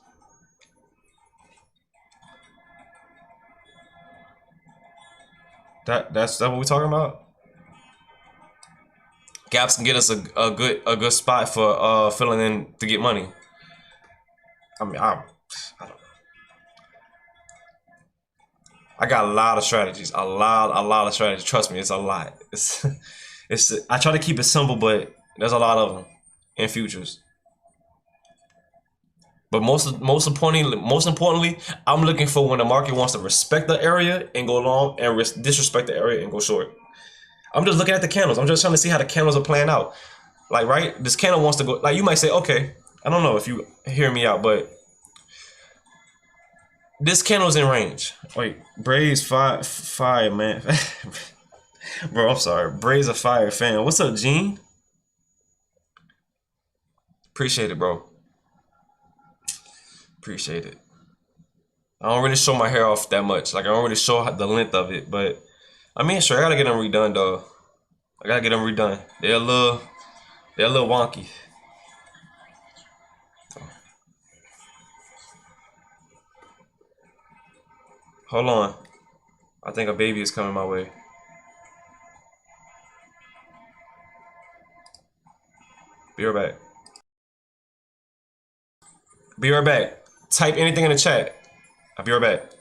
That's what we're talking about? Gaps can get us a good spot for filling in to get money. I mean, I don't know. I got a lot of strategies. A lot of strategies. Trust me, it's a lot. I try to keep it simple, but there's a lot of them in futures. But most importantly, I'm looking for when the market wants to respect the area and go long, and disrespect the area and go short. I'm just looking at the candles. I'm just trying to see how the candles are playing out. Like, right, this candle wants to go. Like, you might say, okay, I don't know if you hear me out, but this candle's in range. Wait, Braves fire, man. Bro, I'm sorry. Braves a fire fan. What's up, Gene? Appreciate it, bro. Appreciate it. I don't really show my hair off that much. Like, I don't really show the length of it, but I mean, sure, I gotta get them redone, though. I gotta get them redone. They're a little wonky. Hold on. I think a baby is coming my way. Be right back. Be right back. Type anything in the chat. I'll be right back.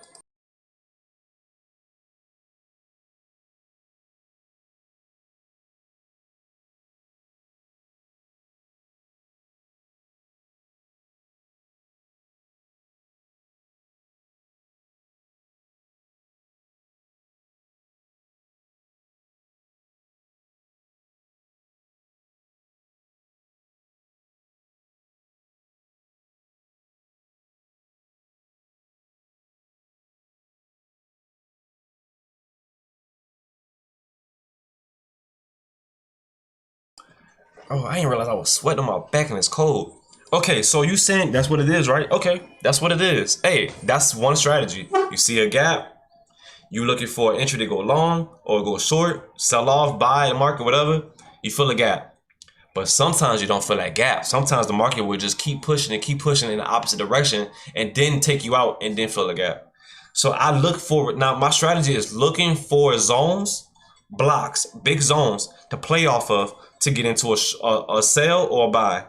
Oh, I didn't realize I was sweating on my back and it's cold. Okay, so you saying that's what it is, right? Okay, that's what it is. Hey, that's one strategy. You see a gap, you looking for an entry to go long or go short, sell off, buy the market, whatever. You fill a gap. But sometimes you don't fill that gap. Sometimes the market will just keep pushing in the opposite direction and then take you out and then fill a gap. So I look for, now my strategy is looking for zones, blocks, big zones to play off of to get into a sell or a buy.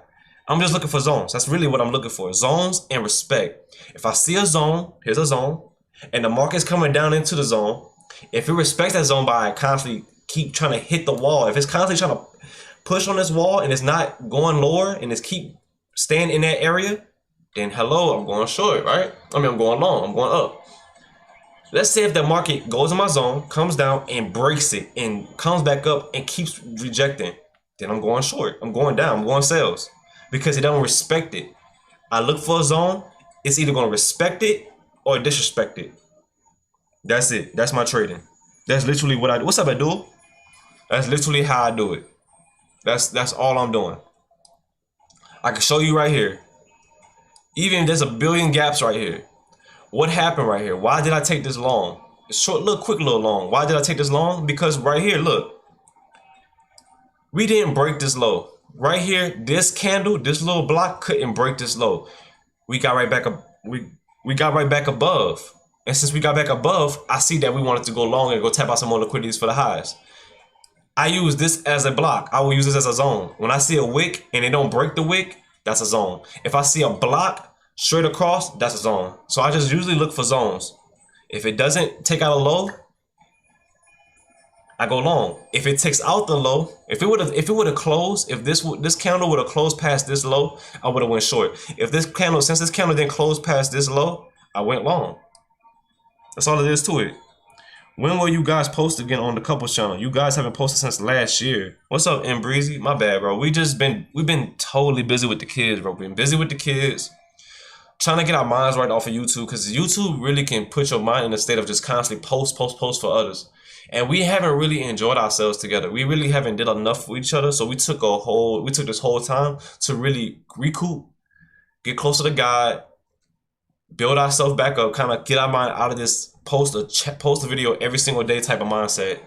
I'm just looking for zones. That's really what I'm looking for. Zones and respect. If I see a zone, here's a zone, and the market's coming down into the zone, if it respects that zone by constantly keep trying to hit the wall, if it's constantly trying to push on this wall and it's not going lower and it's keep staying in that area, then hello, I'm going short, right? I mean, I'm going long, I'm going up. Let's say if the market goes in my zone, comes down and breaks it and comes back up and keeps rejecting, then I'm going short, I'm going down, I'm going sales because it don't respect it. I look for a zone, it's either going to respect it or disrespect it. That's it. That's my trading. That's literally what I do. What's up, Abdul? That's literally how I do it. That's all I'm doing. I can show you right here. Even there's a billion gaps right here. What happened right here? Why did I take this long? It's short, little quick, little long. Why did I take this long? Because right here, look. We didn't break this low. Right here, this candle, this little block couldn't break this low. We got right back up. We got right back above. And since we got back above, I see that we wanted to go long and go tap out some more liquidities for the highs. I use this as a block. I will use this as a zone. When I see a wick and it don't break the wick, that's a zone. If I see a block straight across, that's a zone. So I just usually look for zones. If it doesn't take out a low, I go long. If it takes out the low, if it would have closed, if this candle would have closed past this low, I would have went short. If this candle, since this candle didn't close past this low, I went long. That's all it is to it. When will you guys post again on the couples channel? You guys haven't posted since last year. What's up, M Breezy? My bad, bro. We've been totally busy with the kids, bro. We've been busy with the kids. Trying to get our minds right off of YouTube, because YouTube really can put your mind in a state of just constantly post for others. And we haven't really enjoyed ourselves together. We really haven't did enough for each other. So we took this whole time to really recoup, get closer to God, build ourselves back up, kind of get our mind out of this post a video every single day type of mindset,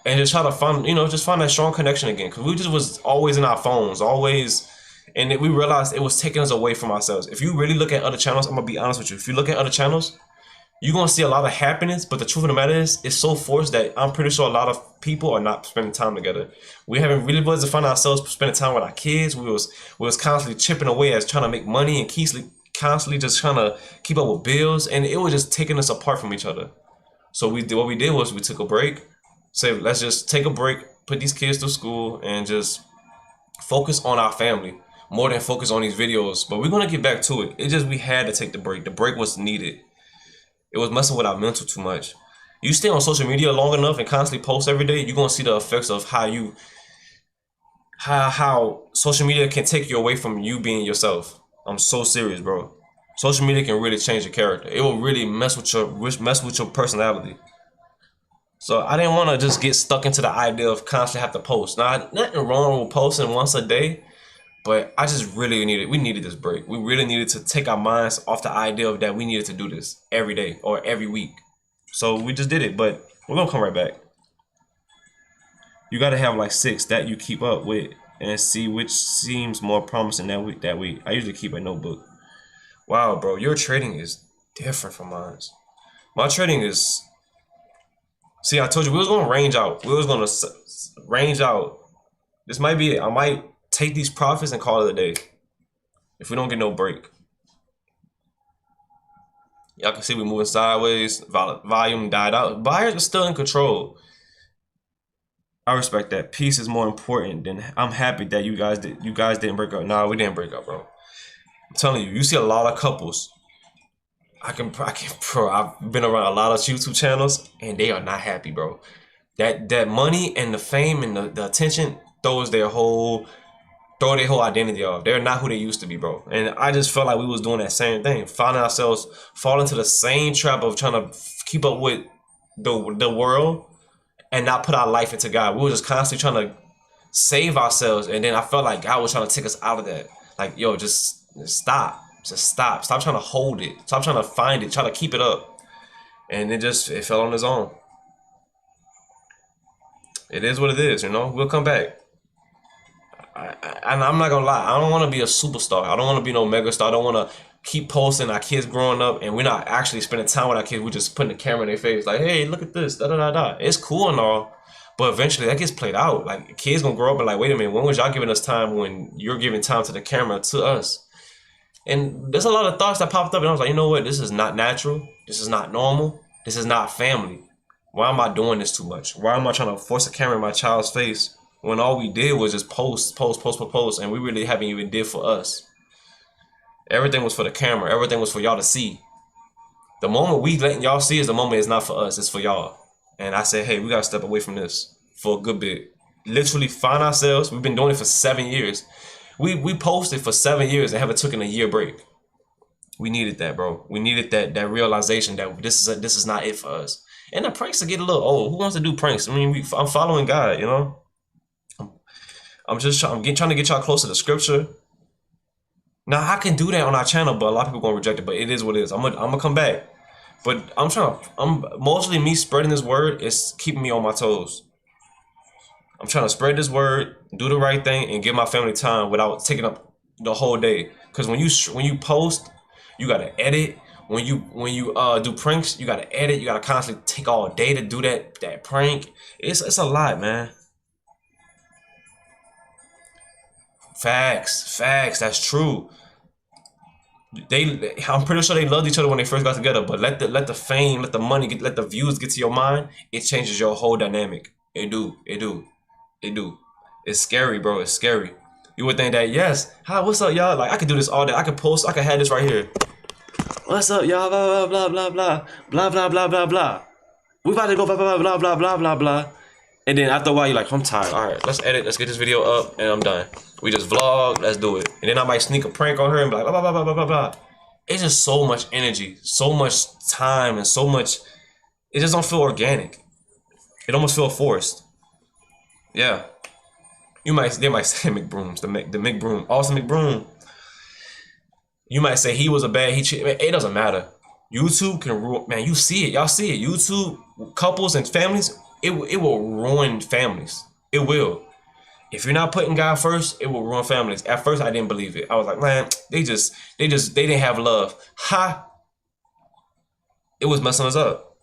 and just try to find that strong connection again. Because we just was always in our phones, always. And we realized it was taking us away from ourselves. If you really look at other channels, I'm gonna be honest with you. If you look at other channels, you're gonna see a lot of happiness, but the truth of the matter is, it's so forced that I'm pretty sure a lot of people are not spending time together. We haven't really been able to find ourselves spending time with our kids. We was constantly chipping away as trying to make money and constantly just trying to keep up with bills, and it was just taking us apart from each other. So what we did was we took a break. Say, let's just take a break, put these kids through school, and just focus on our family more than focus on these videos. But we're gonna get back to it. It's just we had to take the break. The break was needed. It was messing with our mental too much. You stay on social media long enough and constantly post every day, you're gonna see the effects of how social media can take you away from you being yourself. I'm so serious, bro. Social media can really change your character. It will really mess with your personality. So I didn't want to just get stuck into the idea of constantly have to post. Now, nothing wrong with posting once a day, but I just really we needed this break. We really needed to take our minds off the idea of that we needed to do this every day or every week. So we just did it, but we're gonna come right back. You gotta have like 6 that you keep up with and see which seems more promising that week. I usually keep a notebook. Wow, bro, your trading is different from mine. My trading is, see, I told you we was gonna range out. We was gonna range out. This might be it. I might take these profits and call it a day if we don't get no break. Y'all can see we moving sideways. Volume died out. Buyers are still in control. I respect that. Peace is more important than. I'm happy that you guys didn't break up. Nah, we didn't break up, bro. I'm telling you, you see a lot of couples. Bro, I've been around a lot of YouTube channels and they are not happy, bro. That money and the fame and the attention throws their whole identity off. They're not who they used to be, bro. And I just felt like we was doing that same thing, finding ourselves fall into the same trap of trying to keep up with the world and not put our life into God. We were just constantly trying to save ourselves, and then I felt like God was trying to take us out of that. Like, yo, just stop. Just stop. Stop trying to hold it. Stop trying to find it. Try to keep it up. And it fell on its own. It is what it is, you know? We'll come back. And I'm not gonna lie, I don't want to be a superstar. I don't want to be no mega star. I don't want to keep posting our kids growing up and we're not actually spending time with our kids. We're just putting the camera in their face like, hey, look at this, da da da da. It's cool and all, but eventually that gets played out. Like, kids gonna grow up and like, wait a minute, when was y'all giving us time when you're giving time to the camera to us? And there's a lot of thoughts that popped up, and I was like, you know what? This is not natural. This is not normal. This is not family. Why am I doing this too much? Why am I trying to force a camera in my child's face when all we did was just post, and we really haven't even did for us? Everything was for the camera. Everything was for y'all to see. The moment we letting y'all see is the moment it's not for us. It's for y'all. And I said, hey, we gotta step away from this for a good bit. Literally find ourselves. We've been doing it for 7 years. We posted for 7 years and haven't taken a year break. We needed that, bro. We needed that realization that this is not it for us. And the pranks are getting a little old. Who wants to do pranks? I mean, I'm following God, you know. I'm trying to get y'all closer to Scripture. Now I can do that on our channel, but a lot of people gonna reject it. But it is what it is. I'm gonna come back. But I'm mostly me spreading this word is keeping me on my toes. I'm trying to spread this word, do the right thing, and give my family time without taking up the whole day. Because when you post, you gotta edit. When you do pranks, you gotta edit. You gotta constantly take all day to do that prank. It's a lot, man. Facts. That's true. I'm pretty sure they loved each other when they first got together. But let the fame, let the money, let the views get to your mind. It changes your whole dynamic. It do. It do. It do. It's scary, bro. It's scary. You would think that, yes, hi, what's up, y'all? Like, I could do this all day. I could post, I could have this right here. What's up, y'all? Blah, blah, blah, blah, blah, blah, blah, blah, blah. We about to go blah, blah, blah, blah, blah, blah, blah. And then after a while, you're like, I'm tired. All right, let's edit. Let's get this video up, and I'm done. We just vlog. Let's do it. And then I might sneak a prank on her and be like, blah, blah, blah, blah, blah, blah. It's just so much energy, so much time, and so much. It just don't feel organic. It almost feel forced. Yeah. They might say McBrooms, the McBroom, Austin McBroom. You might say he was a bad, it doesn't matter. YouTube can ruin, man, you see it, y'all see it. YouTube, couples and families, it will ruin families. It will. If you're not putting God first, it will ruin families. At first, I didn't believe it. I was like, man, they didn't have love. Ha! It was messing us up.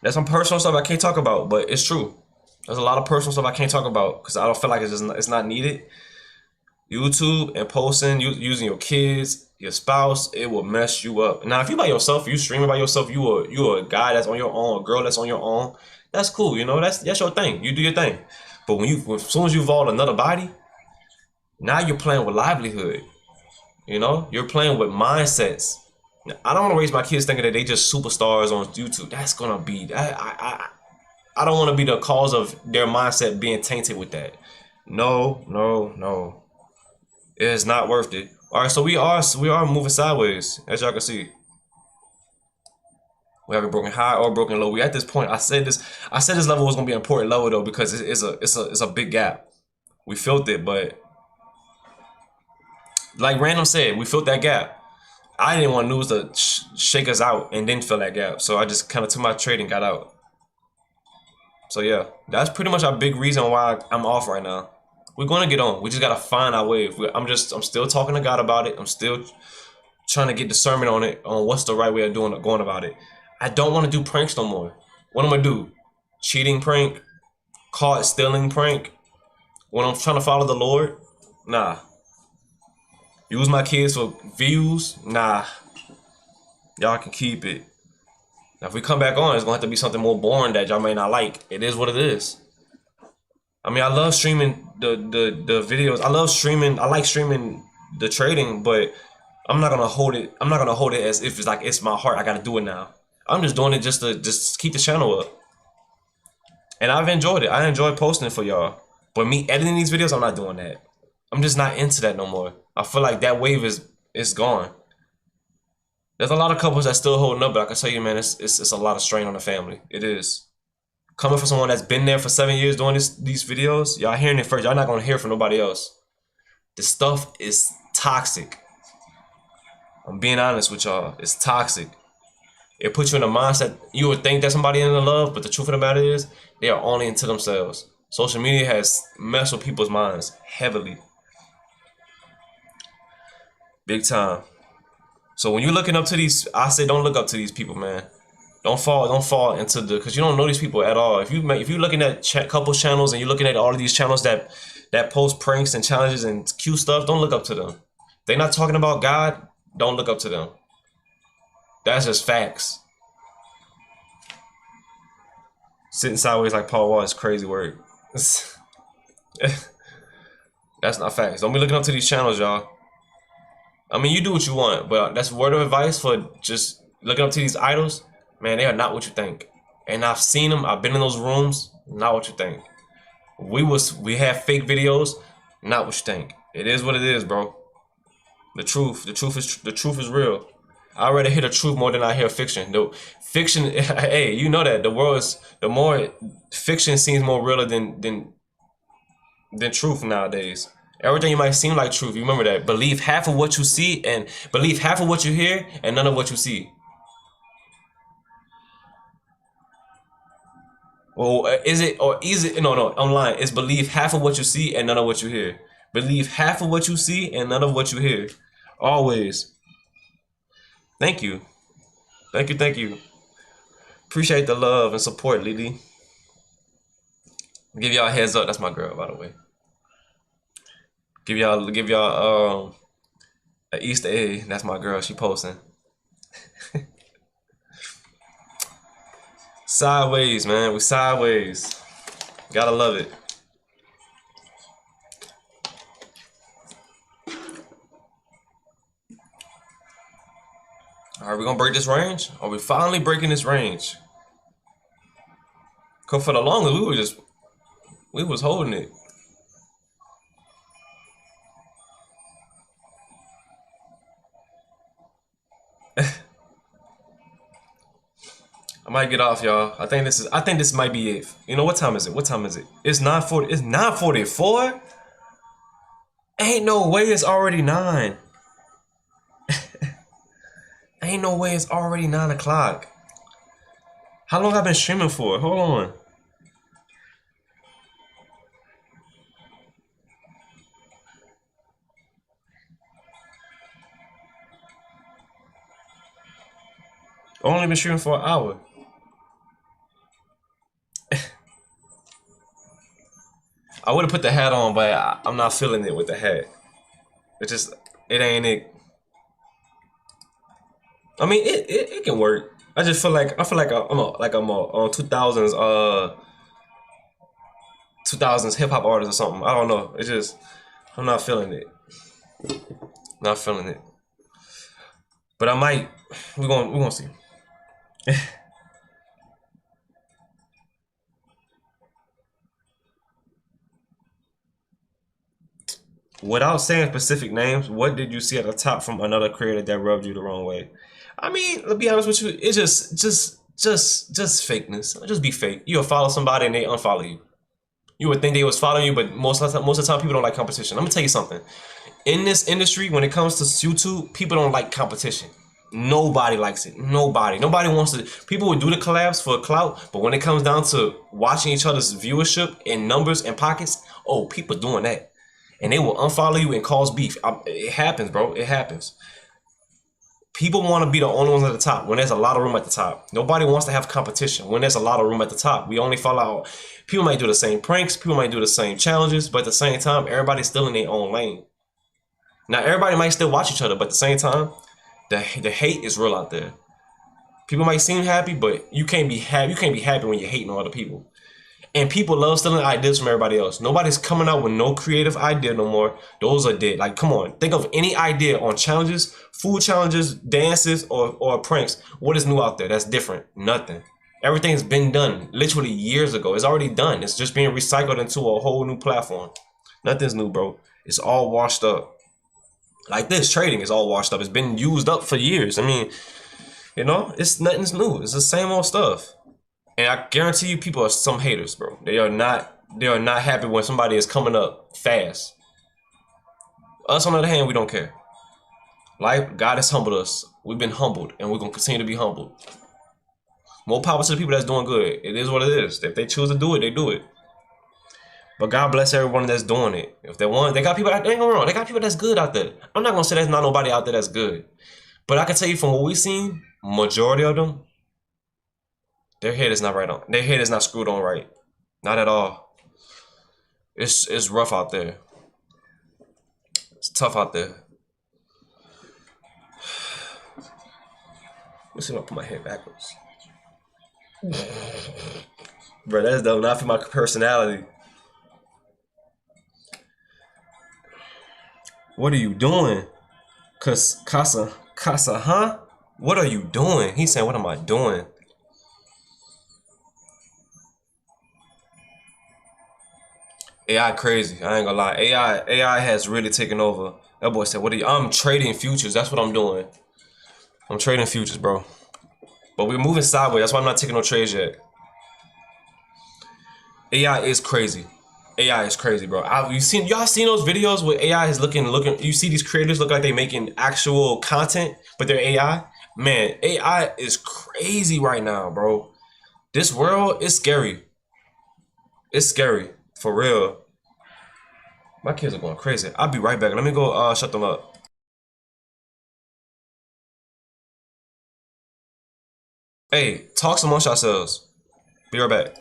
That's some personal stuff I can't talk about, but it's true. There's a lot of personal stuff I can't talk about because I don't feel like it's not needed. YouTube and posting, using your kids, your spouse, it will mess you up. Now, if you by yourself, you streaming by yourself, you a guy that's on your own, a girl that's on your own, that's cool. You know, that's your thing. You do your thing. But as soon as you involve another body, now you're playing with livelihood. You know, you're playing with mindsets. Now, I don't want to raise my kids thinking that they just superstars on YouTube. That's gonna be I don't want to be the cause of their mindset being tainted with that. No, no, no. It is not worth it. All right, so we are moving sideways, as y'all can see. We haven't broken high or broken low. We at this point. I said this level was gonna be an important level though because it's a big gap. We felt it, but like Random said, we felt that gap. I didn't want news to shake us out and then fill that gap, so I just kind of took my trade and got out. So yeah, that's pretty much a big reason why I'm off right now. We're gonna get on. We just gotta find our way. I'm still talking to God about it. I'm still trying to get discernment on it, on what's the right way of going about it. I don't want to do pranks no more. What am I gonna do? Cheating prank, caught stealing prank. When I'm trying to follow the Lord, nah. Use my kids for views, nah. Y'all can keep it. Now, if we come back on, it's gonna have to be something more boring that y'all may not like. It is what it is. I mean, I love streaming the videos. I like streaming the trading, but I'm not gonna hold it. I'm not gonna hold it as if it's like it's my heart. I gotta do it now. I'm just doing it just to keep the channel up. And I've enjoyed it. I enjoy posting it for y'all. But me editing these videos, I'm not doing that. I'm just not into that no more. I feel like that wave is gone. There's a lot of couples that's still holding up, but I can tell you, man, it's a lot of strain on the family. It is. Coming from someone that's been there for 7 years doing these videos, y'all hearing it first. Y'all not gonna hear from nobody else. This stuff is toxic. I'm being honest with y'all. It's toxic. It puts you in a mindset. You would think that somebody in love, but the truth of the matter is, they are only into themselves. Social media has messed with people's minds heavily. Big time. So when you're looking up to these, I say don't look up to these people, man. Don't fall into because you don't know these people at all. If you're looking at couples channels and you're looking at all of these channels that post pranks and challenges and cute stuff, don't look up to them. They're not talking about God. Don't look up to them. That's just facts. Sitting sideways like Paul Wall is crazy word. That's not facts. Don't be looking up to these channels, y'all. I mean, you do what you want, but that's word of advice for just looking up to these idols. Man, they are not what you think. And I've seen them. I've been in those rooms. Not what you think. We have fake videos. Not what you think. It is what it is, bro. The truth is real. I rather hear the truth more than I hear fiction. The fiction, hey, you know that the more fiction seems more realer than truth nowadays. Everything you might seem like truth. You remember that. Believe half of what you see and believe half of what you hear and none of what you see. Well, no, online. It's believe half of what you see and none of what you hear. Believe half of what you see and none of what you hear. Always. Thank you. Thank you. Appreciate the love and support, Lily. Give y'all a heads up. That's my girl, by the way. Give y'all an Easter egg. That's my girl. She posting. Sideways, man. We sideways. Gotta love it. All right, we're gonna break this range. Are we finally breaking this range? Cause for the longest, we was holding it. I might get off, y'all. I think this might be it. You know what time is it? What time is it? It's 9:40. It's 9:44. Ain't no way it's already 9. Ain't no way it's already 9 o'clock. How long have I been streaming for? Hold on. I've only been streaming for an hour. I would have put the hat on, but I'm not feeling it with the hat. It ain't it. I mean, it can work. I feel like I'm a 2000s hip hop artist or something. I don't know. I'm not feeling it. Not feeling it. But I might. We're gonna see. Without saying specific names, what did you see at the top from another creator that rubbed you the wrong way? I mean, let's be honest with you, it's just fakeness. Just be fake. You'll follow somebody and they unfollow you. You would think they was following you, but most of the time, people don't like competition. I'm gonna tell you something. In this industry, when it comes to YouTube, people don't like competition. Nobody likes it. Nobody wants to. People would do the collabs for clout, but when it comes down to watching each other's viewership and numbers and pockets, oh, people doing that. And they will unfollow you and cause beef. It happens, bro. It happens. People want to be the only ones at the top when there's a lot of room at the top. Nobody wants to have competition when there's a lot of room at the top. We only fall out. People might do the same pranks. People might do the same challenges. But at the same time, everybody's still in their own lane. Now, everybody might still watch each other. But at the same time, the hate is real out there. People might seem happy, but you can't be happy. You can't be happy when you're hating on other people. And people love stealing ideas from everybody else. Nobody's coming out with no creative idea no more. Those are dead. Like, come on. Think of any idea on challenges, food challenges, dances, or pranks. What is new out there? That's different. Nothing. Everything's been done literally years ago. It's already done. It's just being recycled into a whole new platform. Nothing's new, bro. It's all washed up. Like this, trading is all washed up. It's been used up for years. I mean, it's nothing's new. It's the same old stuff. And I guarantee you, people are some haters, bro. They are not happy when somebody is coming up fast. Us, on the other hand, we don't care. Like, God has humbled us. We've been humbled, and we're gonna continue to be humbled. More power to the people that's doing good. It is what it is. If they choose to do it, they do it. But God bless everyone that's doing it. If they want, they got people. Ain't no wrong. They got people that's good out there. I'm not gonna say there's not nobody out there that's good, but I can tell you from what we've seen, majority of them, their head is not right on. Their head is not screwed on right. Not at all. It's rough out there. It's tough out there. Let's see if I put my head backwards. Bro, that's dope. Not for my personality. What are you doing? Casa, huh? What are you doing? He's saying, what am I doing? AI crazy. I ain't gonna lie. AI has really taken over. That boy said, I'm trading futures. That's what I'm doing. I'm trading futures, bro. But we're moving sideways. That's why I'm not taking no trades yet. AI is crazy. AI is crazy, bro. Y'all seen those videos where AI is looking? You see these creators look like they making actual content, but they're AI. Man, AI is crazy right now, bro. This world is scary. It's scary for real. My kids are going crazy. I'll be right back. Let me go shut them up. Hey, talk amongst yourselves. Be right back.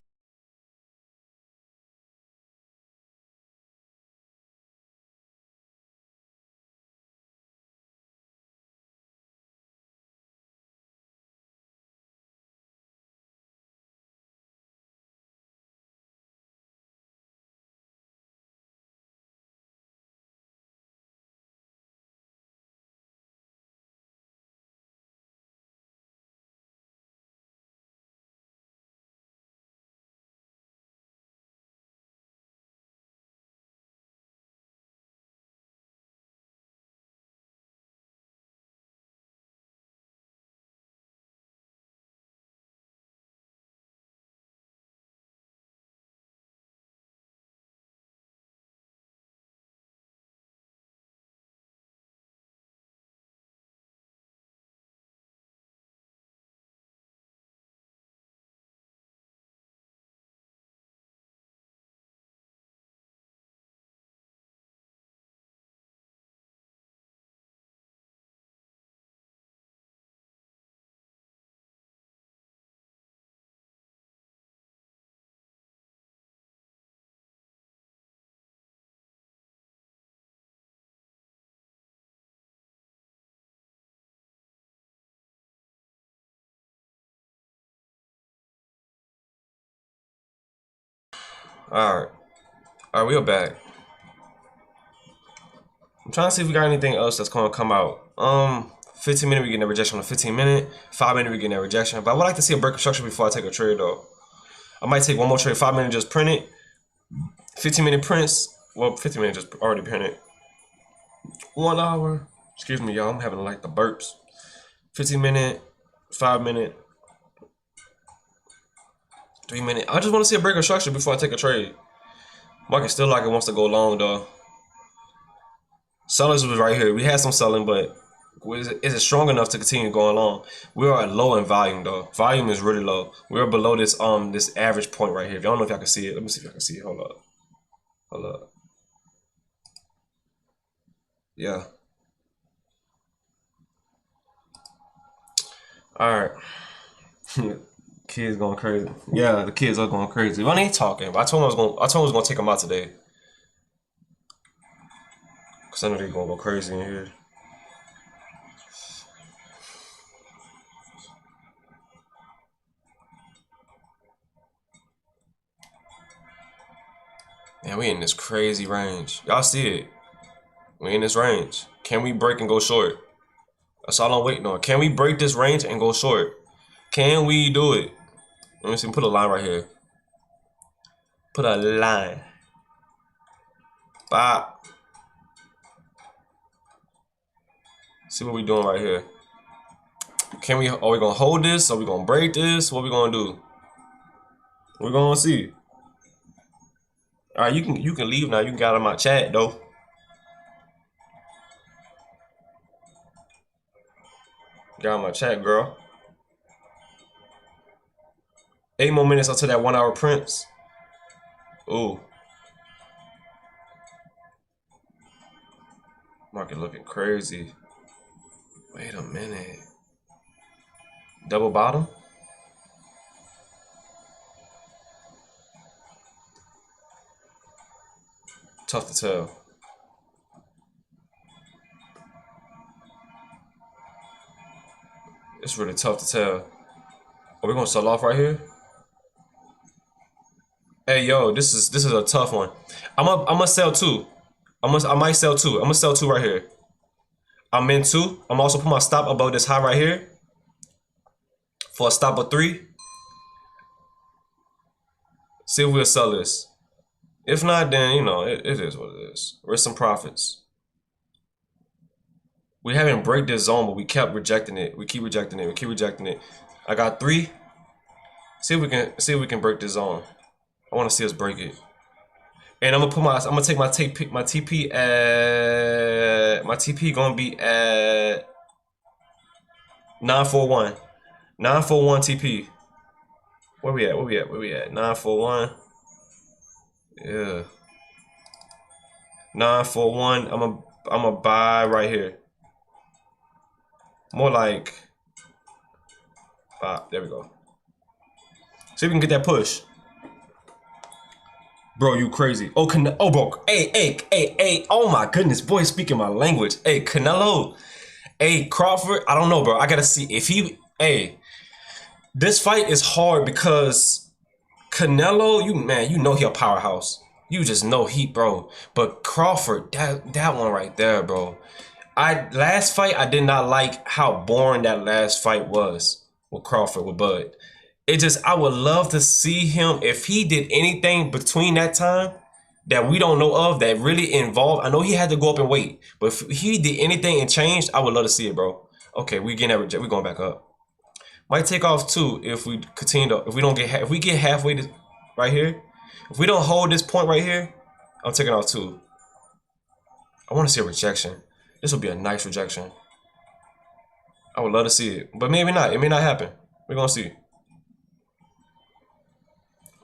Alright. Alright, we are back. I'm trying to see if we got anything else that's gonna come out. 15 minute we get a rejection on a 15 minute. 5 minute we get a rejection. But I would like to see a break of structure before I take a trade though. I might take one more trade. 5 minute just print it. 15 minute prints. Well, 15 minute just already printed. 1 hour. Excuse me, y'all. I'm having like the burps. 15 minute. 5 minute. 3 minute. I just want to see a break of structure before I take a trade. Market still like it wants to go long though. Sellers was right here. We had some selling, but is it strong enough to continue going on? We are low in volume though. Volume is really low. We are below this this average point right here. If y'all don't know if y'all can see it, let me see if I can see it. Hold up. Hold up. Yeah. Alright. Kids going crazy. Yeah, the kids are going crazy. When they talking, but I told him I was gonna take them out today. Cause I know they're gonna go crazy in here. Man, we in this crazy range. Y'all see it. We in this range. Can we break and go short? That's all I'm waiting on. Can we break this range and go short? Can we do it? Let me see. Put a line right here. Put a line. Bop. See what we doing right here. Are we gonna hold this? Are we gonna break this? What we gonna do? We're gonna see. All right, you can leave now. You can get out of my chat though. Get out of my chat, girl. 8 more minutes until that 1 hour prints. Ooh. Market looking crazy. Wait a minute. Double bottom? Tough to tell. It's really tough to tell. Are we gonna sell off right here? Hey yo, this is a tough one. I'm gonna sell two. I might sell two. I'm gonna sell two right here. I'm in two. I'm also put my stop above this high right here for a stop of 3. See if we'll sell this. If not, then you know it is what it is. Risk some profits. We haven't break this zone, but we kept rejecting it. We keep rejecting it. We keep rejecting it. I got 3. See if we can break this zone. I want to see us break it. And I'm gonna take my TP at my TP gonna be at 941. 941 TP. Where we at? 941. Yeah. 941. I'm a buy right here. More like there we go. See if we can get that push. Bro, you crazy. Oh, bro. Hey. Oh my goodness, boy, speaking my language. Hey, Canelo. Hey, Crawford. I don't know, bro. I gotta see if he. Hey, this fight is hard because Canelo, you know he a powerhouse. You just know he, bro. But Crawford, that one right there, bro. Last fight, I did not like how boring that last fight was with Crawford with Bud. I would love to see him if he did anything between that time that we don't know of that really involved. I know he had to go up and wait, but if he did anything and changed, I would love to see it, bro. Okay, we getting that reject. We going back up. Might take off 2 if we continue to, if we get halfway to right here. If we don't hold this point right here, I'm taking off 2. I want to see a rejection. This will be a nice rejection. I would love to see it, but maybe not. It may not happen. We're gonna see.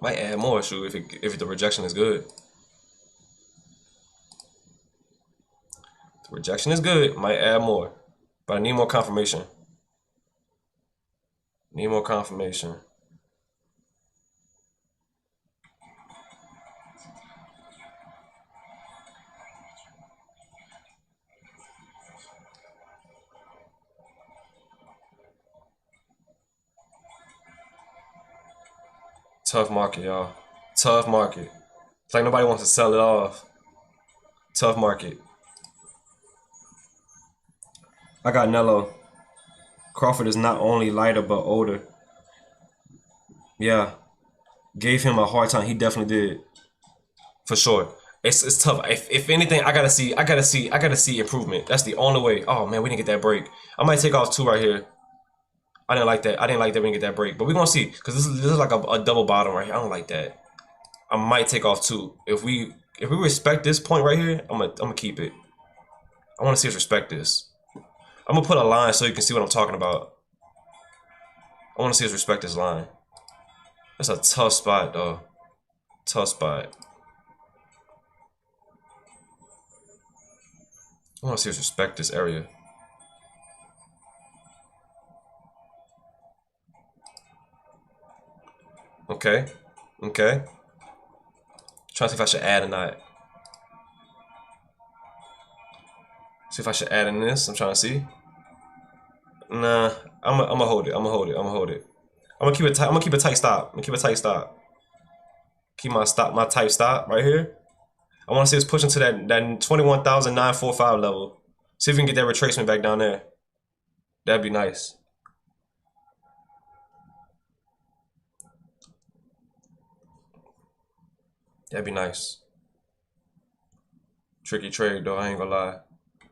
Might add more shoot if the rejection is good. If the rejection is good, might add more. But I need more confirmation. Need more confirmation. Tough market, y'all. Tough market. It's like nobody wants to sell it off. Tough market. I got Nello. Crawford is not only lighter but older. Yeah. Gave him a hard time. He definitely did. For sure. It's tough. If anything, I gotta see improvement. That's the only way. Oh man, we didn't get that break. I might take off 2 right here. I didn't like that. I didn't like that we didn't get that break. But we're gonna see. Because this is like a double bottom right here. I don't like that. I might take off 2. If we respect this point right here, I'm gonna keep it. I wanna see us respect this. I'm gonna put a line so you can see what I'm talking about. I wanna see us respect this line. That's a tough spot though. Tough spot. I wanna see us respect this area. Okay. Okay. Trying to see if I should add or not. See if I should add in this. I'm trying to see. Nah, I'm gonna hold it. I'm gonna hold it. I'm gonna hold it. I'm gonna keep it tight. I'm gonna keep a tight stop. I'm gonna keep a tight stop. Keep my tight stop right here. I want to see us pushing to that 21,945 level. See if we can get that retracement back down there. That'd be nice. That'd be nice. Tricky trade though. I ain't gonna lie.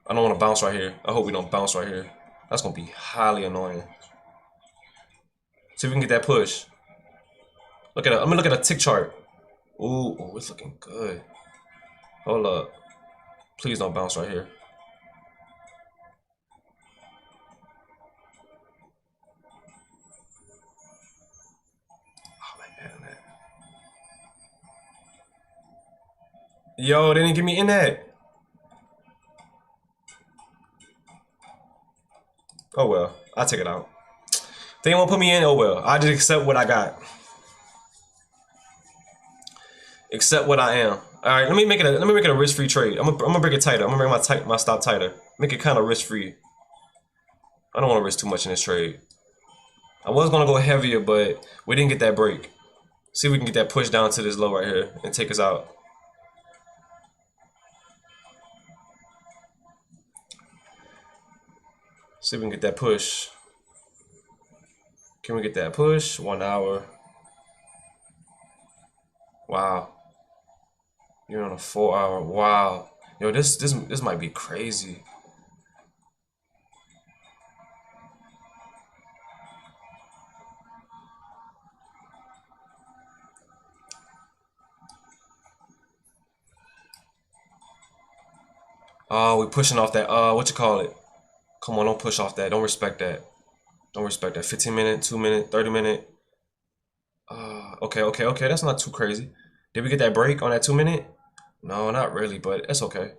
I don't want to bounce right here. I hope we don't bounce right here. That's gonna be highly annoying. See if we can get that push. Look at it. I'm gonna look at a tick chart. Ooh, it's looking good. Hold up. Please don't bounce right here. Oh, man. Yo, they didn't get me in that. Oh well, I'll take it out. If they won't put me in, oh well. I just accept what I got. Accept what I am. All right, let me make it a risk-free trade. I'm gonna bring it tighter. I'm gonna bring my stop tighter. Make it kind of risk-free. I don't want to risk too much in this trade. I was gonna go heavier, but we didn't get that break. See if we can get that push down to this low right here and take us out. See if we can get that push. Can we get that push? 1 hour. Wow. You're on a 4 hour. Wow. Yo, this might be crazy. Oh, we pushing off that. What you call it? Come on, don't push off that. Don't respect that. Don't respect that. 15 minute, 2 minute, 30 minute. Okay. That's not too crazy. Did we get that break on that 2 minute? No, not really, but it's okay.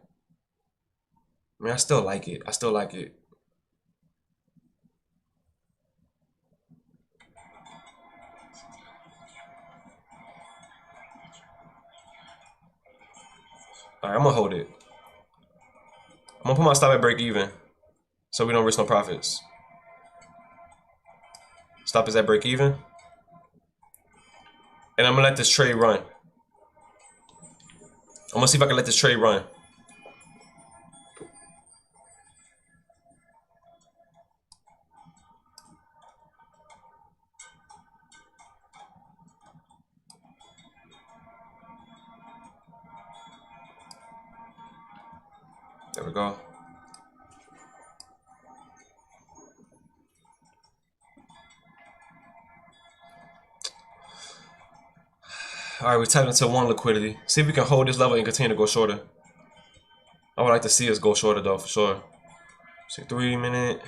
I mean, I still like it. I still like it. All right, I'm gonna hold it. I'm gonna put my stop at break even, so we don't risk no profits. Stop is at break even, and I'm gonna let this trade run. I'm gonna see if I can let this trade run. There we go. All right, we tapped into 1 liquidity. See if we can hold this level and continue to go shorter. I would like to see us go shorter though, for sure. See, 3 minute.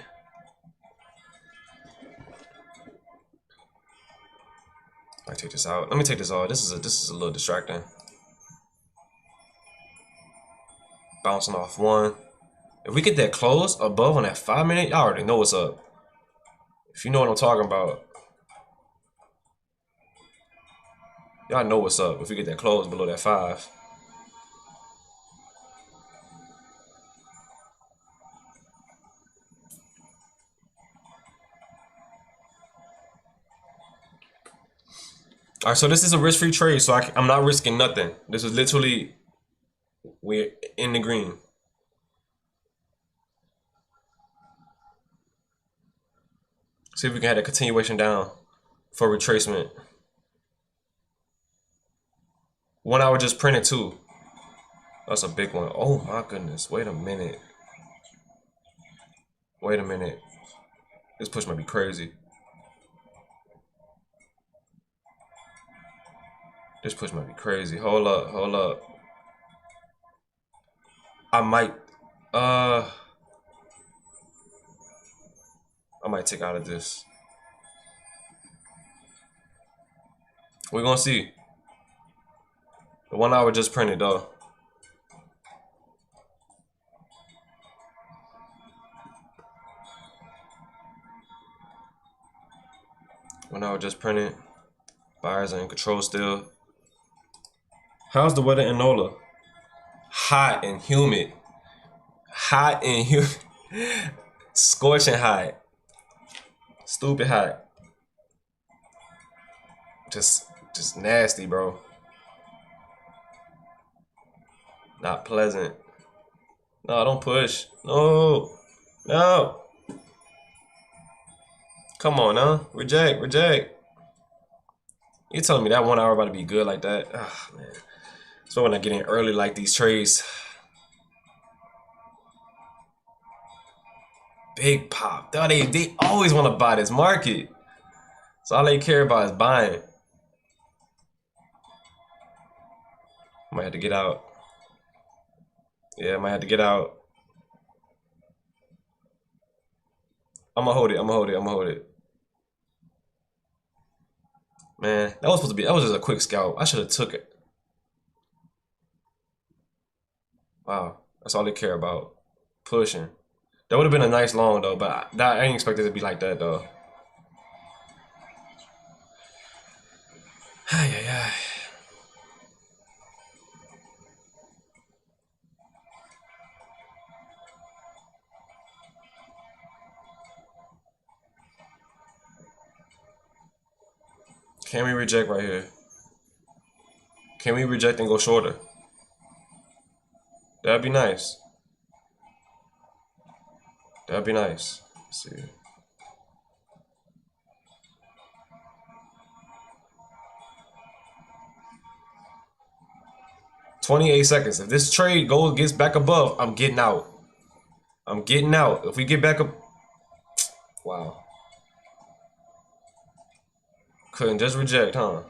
I take this out. Let me take this out. This is a little distracting. Bouncing off 1. If we get that close above on that 5 minute, y'all already know what's up. If you know what I'm talking about, y'all know what's up. If we get that close below that 5. All right, so this is a risk-free trade, so I'm not risking nothing. This is literally we're in the green. See if we can have a continuation down for retracement. 1 hour just printed too. That's a big one. Oh my goodness. Wait a minute. Wait a minute. This push might be crazy. This push might be crazy. Hold up, hold up. I might uh I might take out of this. We're gonna see. The 1 hour just printed though. When I was just printed, buyers are in control still. How's the weather in NOLA? Hot and humid. Hot and humid. Scorching hot. Stupid hot. Just nasty, bro. Not pleasant. No, don't push. No. No. Come on, huh? Reject, reject. You telling me that 1 hour about to be good like that? Ah, man. So when I get in early like these trades. Big pop. They always want to buy this market. So all they care about is buying. Might have to get out. Yeah, I might have to get out. I'm gonna hold it. I'm gonna hold it. I'm gonna hold it. Man, that was supposed to be. That was just a quick scalp. I should have took it. Wow, that's all they care about. Pushing. That would have been a nice long though, but I ain't expected it to be like that though. Ay, ay, ay. Can we reject right here? Can we reject and go shorter? That'd be nice. That'd be nice. Let's see. $28 seconds. If this trade gets back above, I'm getting out. I'm getting out. If we get back up, wow. Couldn't just reject, huh?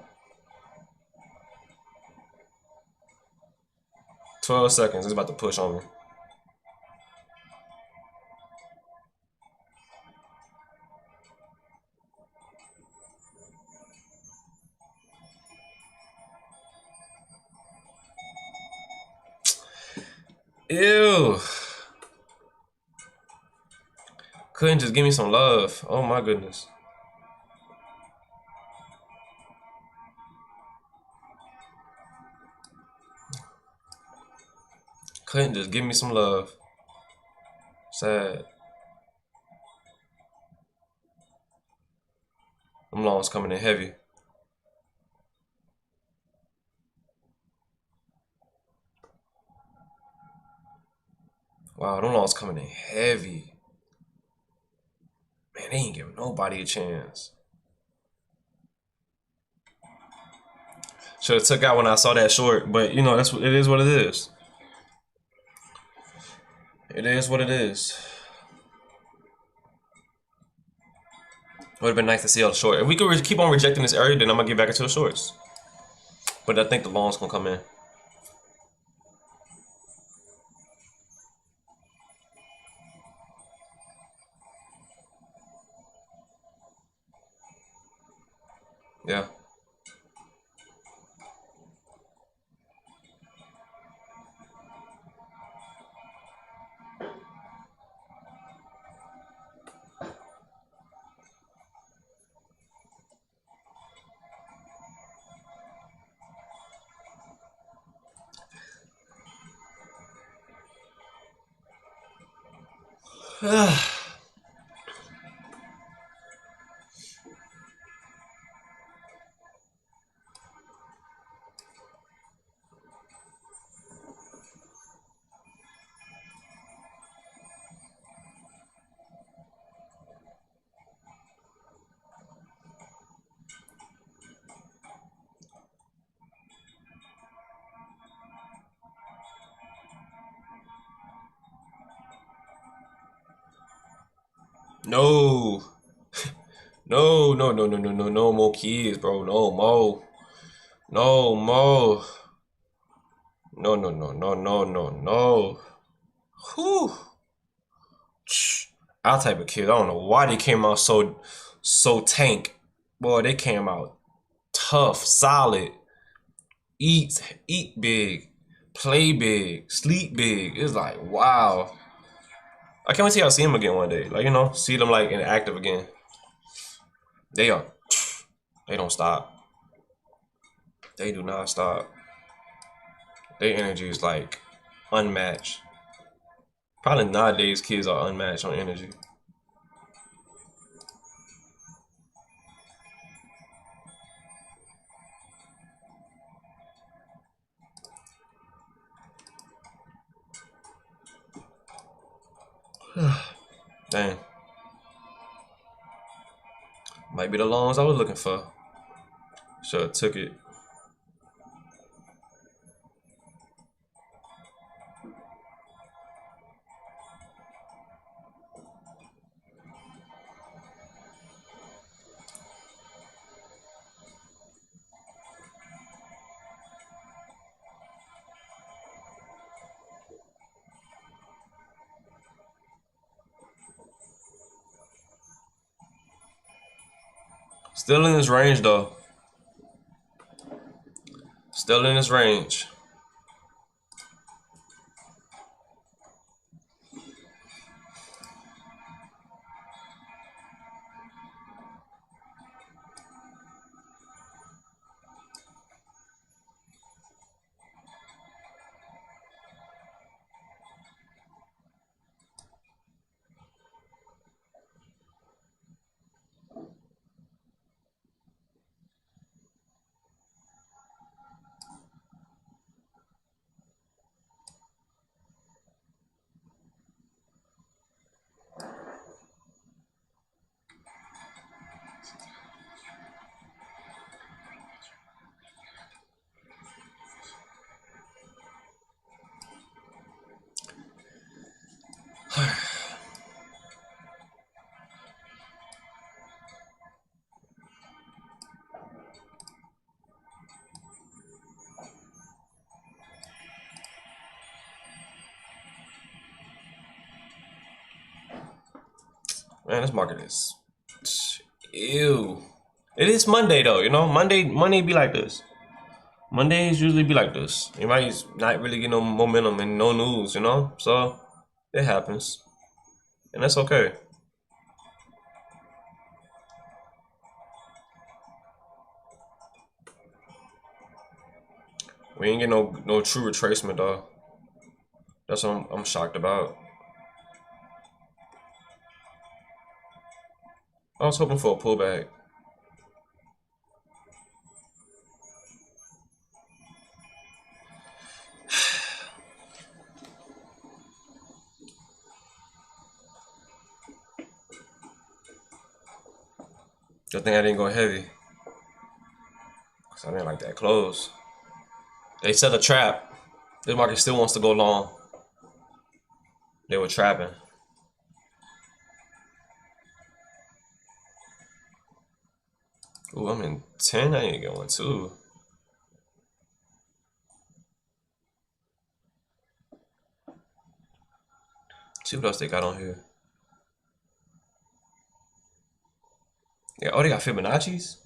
12 seconds. It's about to push on me. Ew. Couldn't just give me some love. Oh my goodness. Couldn't just give me some love. Sad. Them longs coming in heavy. Wow, them longs coming in heavy. Man, they ain't giving nobody a chance. Should have took out when I saw that short, but you know it is what it is. It is what it is. Would have been nice to see all the short. If we could keep on rejecting this area, then I'm gonna get back into the shorts. But I think the longs gonna come in. Yeah. No. No, no, no, no, no, no, no more kids, bro. No more. No more. No, no, no, no, no, no, no. Whew. Our type of kid. I don't know why they came out so tank. Boy, they came out tough, solid. Eat big, play big, sleep big. It's like wow. I can't wait till I see them again one day. Like see them like inactive again. They are. They don't stop. They do not stop. Their energy is like unmatched. Probably nowadays kids are unmatched on energy. Dang. Might be the loans I was looking for. Should have took it. Still in this range though. Still in this range. Man, this market is ew. It is Monday though, Monday be like this. Mondays usually be like this. You might not really get no momentum and no news. So it happens. And that's okay. We ain't get no true retracement though. That's what I'm shocked about. I was hoping for a pullback. Good thing I didn't go heavy. Cause I didn't like that close. They set a trap. This market still wants to go long. They were trapping. Ooh, I'm in 10. I ain't going 2. See what else they got on here. Yeah, oh, they got Fibonacci's?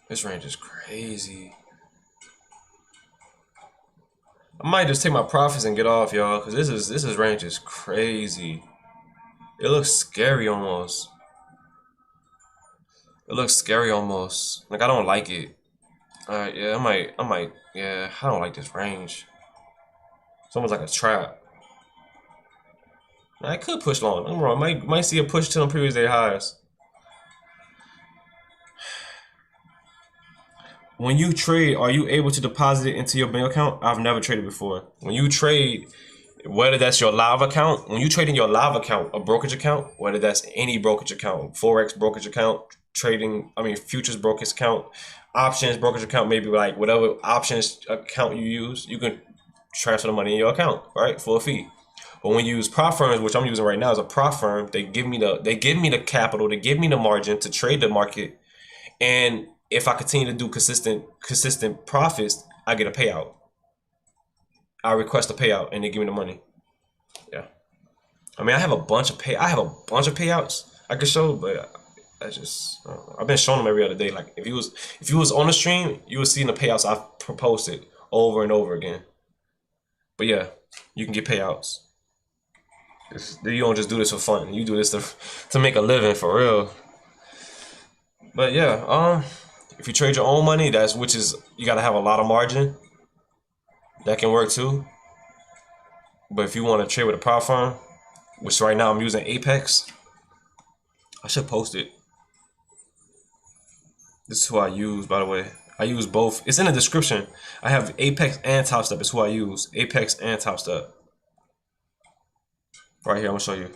This range is crazy. I might just take my profits and get off, y'all, because this is range is crazy. It looks scary almost. It looks scary almost. Like I don't like it. Alright, yeah, I might, yeah, I don't like this range. It's almost like a trap. I could push long. I'm wrong. Might see a push to them previous day highs. When you trade, are you able to deposit it into your bank account? I've never traded before. When you trade, whether that's your live account, when you trade in your live account, a brokerage account, whether that's any brokerage account, Forex brokerage account, futures brokerage account, options brokerage account, maybe like whatever options account you use, you can transfer the money in your account, right, for a fee. But when you use prop firms, which I'm using right now as a prop firm, they give me the capital, they give me the margin to trade the market, and if I continue to do consistent profits, I get a payout. I request a payout, and they give me the money. Yeah, I mean, I have a bunch of payouts I could show, but I've been showing them every other day. Like if you was on the stream, you would see the payouts I've posted over and over again. But yeah, you can get payouts. You don't just do this for fun. You do this to make a living for real. But yeah, if you trade your own money, you gotta have a lot of margin. That can work too. But if you want to trade with a prop firm, which right now I'm using Apex, I should post it. This is who I use, by the way. I use both. It's in the description. I have Apex and Top Step. It's who I use. Apex and Top Step. Right here, I'm gonna show you.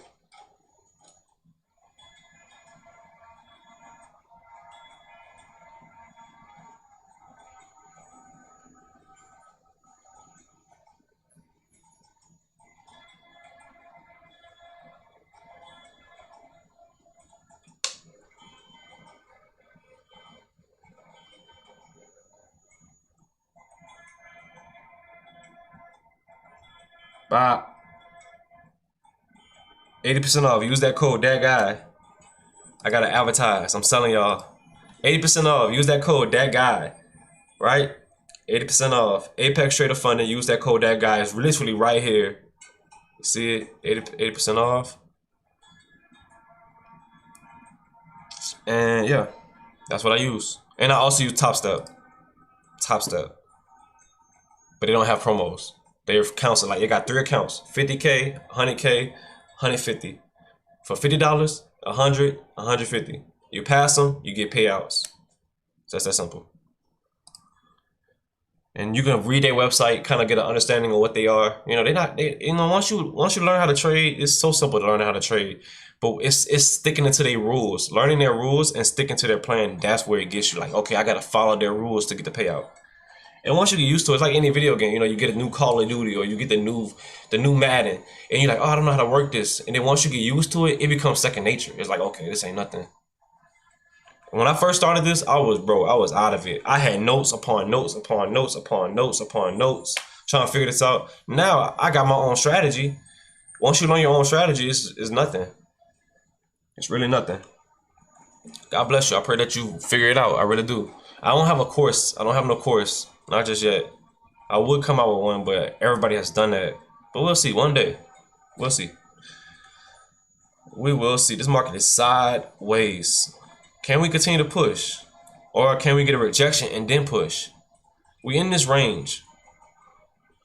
Bye. 80% off. Use that code, that guy. I gotta advertise. I'm selling y'all. 80% off. Use that code, that guy. Right? 80% off. Apex Trader Funding. Use that code, that guy. It's literally right here. You see it? 80% off. And yeah, that's what I use. And I also use Top Step. Top Step. But they don't have promos. They're accounts like you got 3 accounts: 50K, 100K, 150. For $50, 100, 150. You pass them, you get payouts. So that's that simple. And you can read their website, kind of get an understanding of what they are. You know, once you learn how to trade, it's so simple to learn how to trade. But it's sticking into their rules, learning their rules and sticking to their plan. That's where it gets you. Like, okay, I gotta follow their rules to get the payout. And once you get used to it, it's like any video game. You know, you get a new Call of Duty or you get the new Madden, and you're like, oh, I don't know how to work this. And then once you get used to it, it becomes second nature. It's like, okay, this ain't nothing. When I first started this, I was out of it. I had notes upon notes upon notes upon notes upon notes, trying to figure this out. Now I got my own strategy. Once you learn your own strategy, it's nothing. It's really nothing. God bless you. I pray that you figure it out. I really do. I don't have a course. I don't have no course. Not just yet. I would come out with one, but everybody has done that. But we'll see. One day. We'll see. We will see. This market is sideways. Can we continue to push? Or can we get a rejection and then push? We in this range.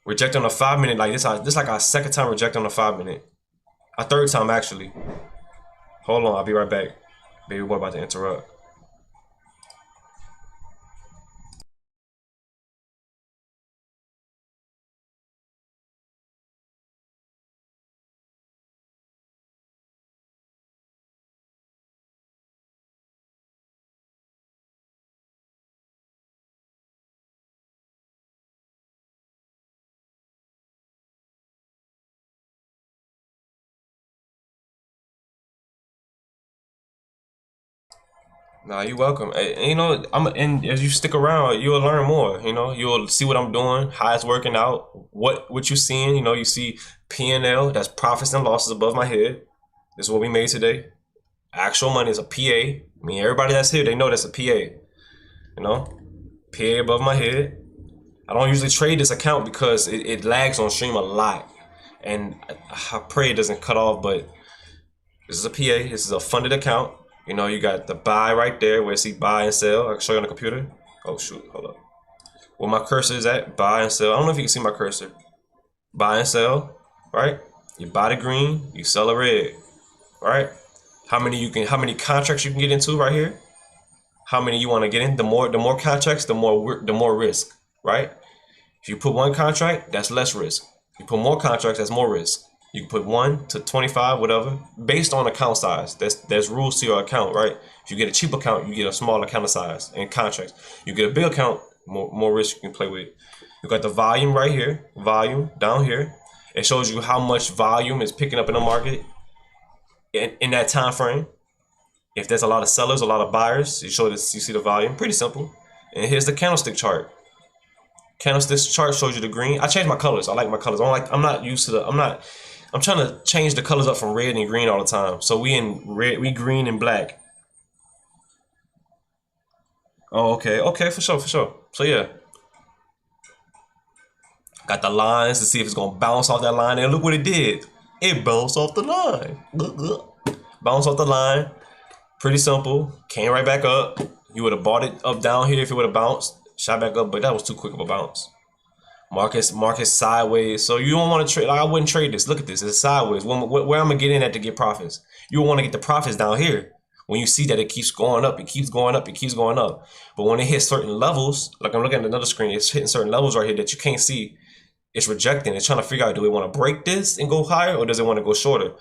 Reject on a 5-minute. Like this like our second time reject on a 5-minute. Our third time actually. Hold on, I'll be right back. Baby boy about to interrupt. Nah, you welcome. You know, and as you stick around, you'll learn more. You know, you'll see what I'm doing, how it's working out, what you're seeing. You know, you see P&L, that's profits and losses above my head. This is what we made today. Actual money is a PA. I mean, everybody that's here, they know that's a PA. You know, PA above my head. I don't usually trade this account because it lags on stream a lot, and I pray it doesn't cut off. But this is a PA. This is a funded account. You know, you got the buy right there where you see buy and sell. I can show you on the computer. Oh shoot, hold up. Where my cursor is at, buy and sell. I don't know if you can see my cursor. Buy and sell, right? You buy the green, you sell the red, right? How many contracts you can get into right here? How many you want to get in? The more contracts, the more risk, right? If you put one contract, that's less risk. You put more contracts, that's more risk. You can put 1 to 25, whatever, based on account size. There's rules to your account, right? If you get a cheap account, you get a small account size and contracts. You get a big account, more risk you can play with. You got the volume right here, volume down here. It shows you how much volume is picking up in the market in that time frame. If there's a lot of sellers, a lot of buyers, you see the volume. Pretty simple. And here's the candlestick chart. Candlestick chart shows you the green. I changed my colors. I like my colors. I'm not used to I'm trying to change the colors up from red and green all the time. So we in red, we green and black. Oh, okay, for sure. So yeah, got the lines to see if it's gonna bounce off that line. And look what it did. It bounced off the line. Bounce off the line. Pretty simple. Came right back up. You would have bought it up down here if it would have bounced. Shot back up, but that was too quick of a bounce. Market sideways. So you don't want to trade. Like, I wouldn't trade this. Look at this. It's sideways. Where I'm gonna get in at to get profits? You want to get the profits down here. When you see that it keeps going up, it keeps going up, it keeps going up. But when it hits certain levels, like I'm looking at another screen, it's hitting certain levels right here that you can't see. It's rejecting. It's trying to figure out, do it want to break this and go higher, or does it want to go shorter?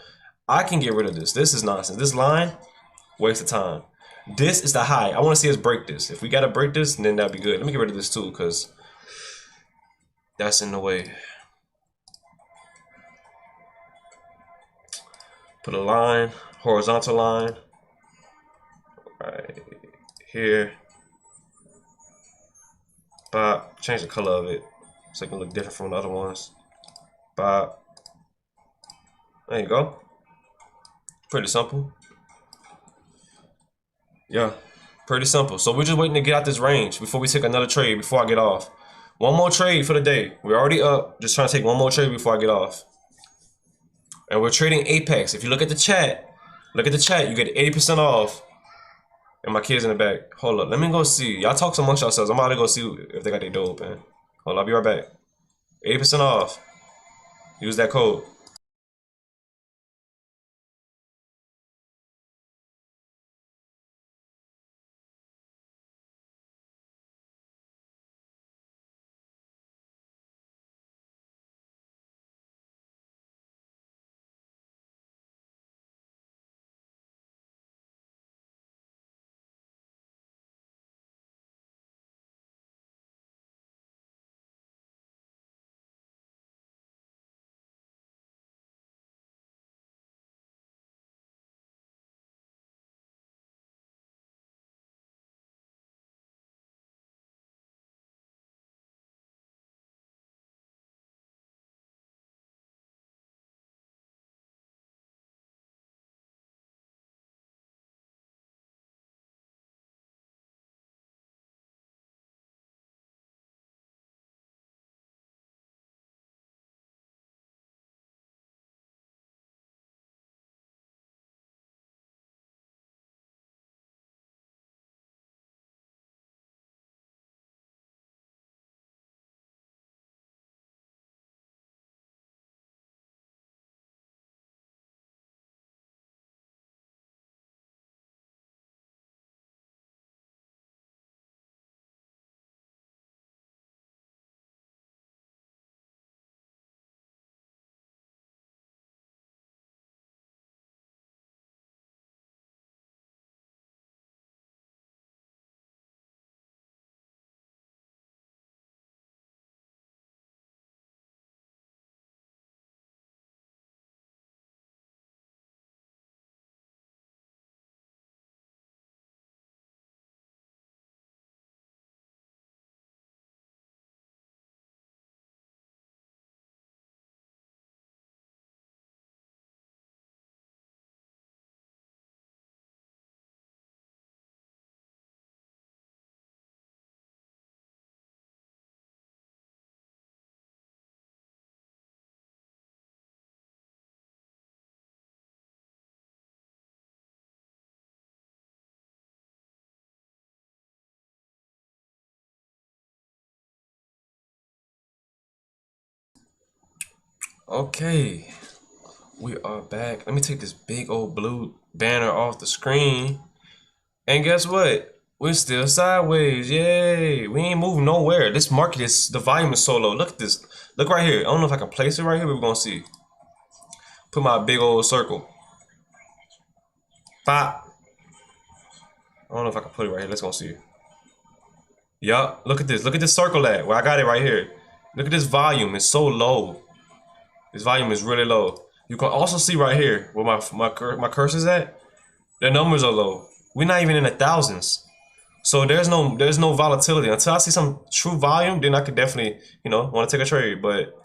I can get rid of this. This is nonsense. This line, waste of time. This is the high. I want to see us break this. If we got to break this, then that'd be good. Let me get rid of this too, because that's in the way. Put a line, horizontal line, right here. Bop. Change the color of it so it can look different from the other ones. Bop. There you go. Pretty simple. Yeah, pretty simple. So we're just waiting to get out this range before we take another trade before I get off. One more trade for the day. We're already up. Just trying to take one more trade before I get off. And we're trading Apex. If you look at the chat, you get 80% off. And my kids in the back. Hold up. Let me go see. Y'all talk amongst yourselves. I'm about to go see if they got their door open. Hold up. I'll be right back. 80% off. Use that code. Okay. We are back. Let me take this big old blue banner off the screen. And guess what? We're still sideways. Yay. We ain't moving nowhere. This market is, the volume is so low. Look at this. Look right here. I don't know if I can place it right here, but we're going to see. Put my big old circle. Pop. I don't know if I can put it right here. Let's go see. Yup. Look at this. Look at this circle at where I got it right here. Look at this volume. It's so low. This volume is really low. You can also see right here where my cursor's at. The numbers are low. We're not even in the thousands. So there's no volatility. Until I see some true volume, then I could definitely, want to take a trade. But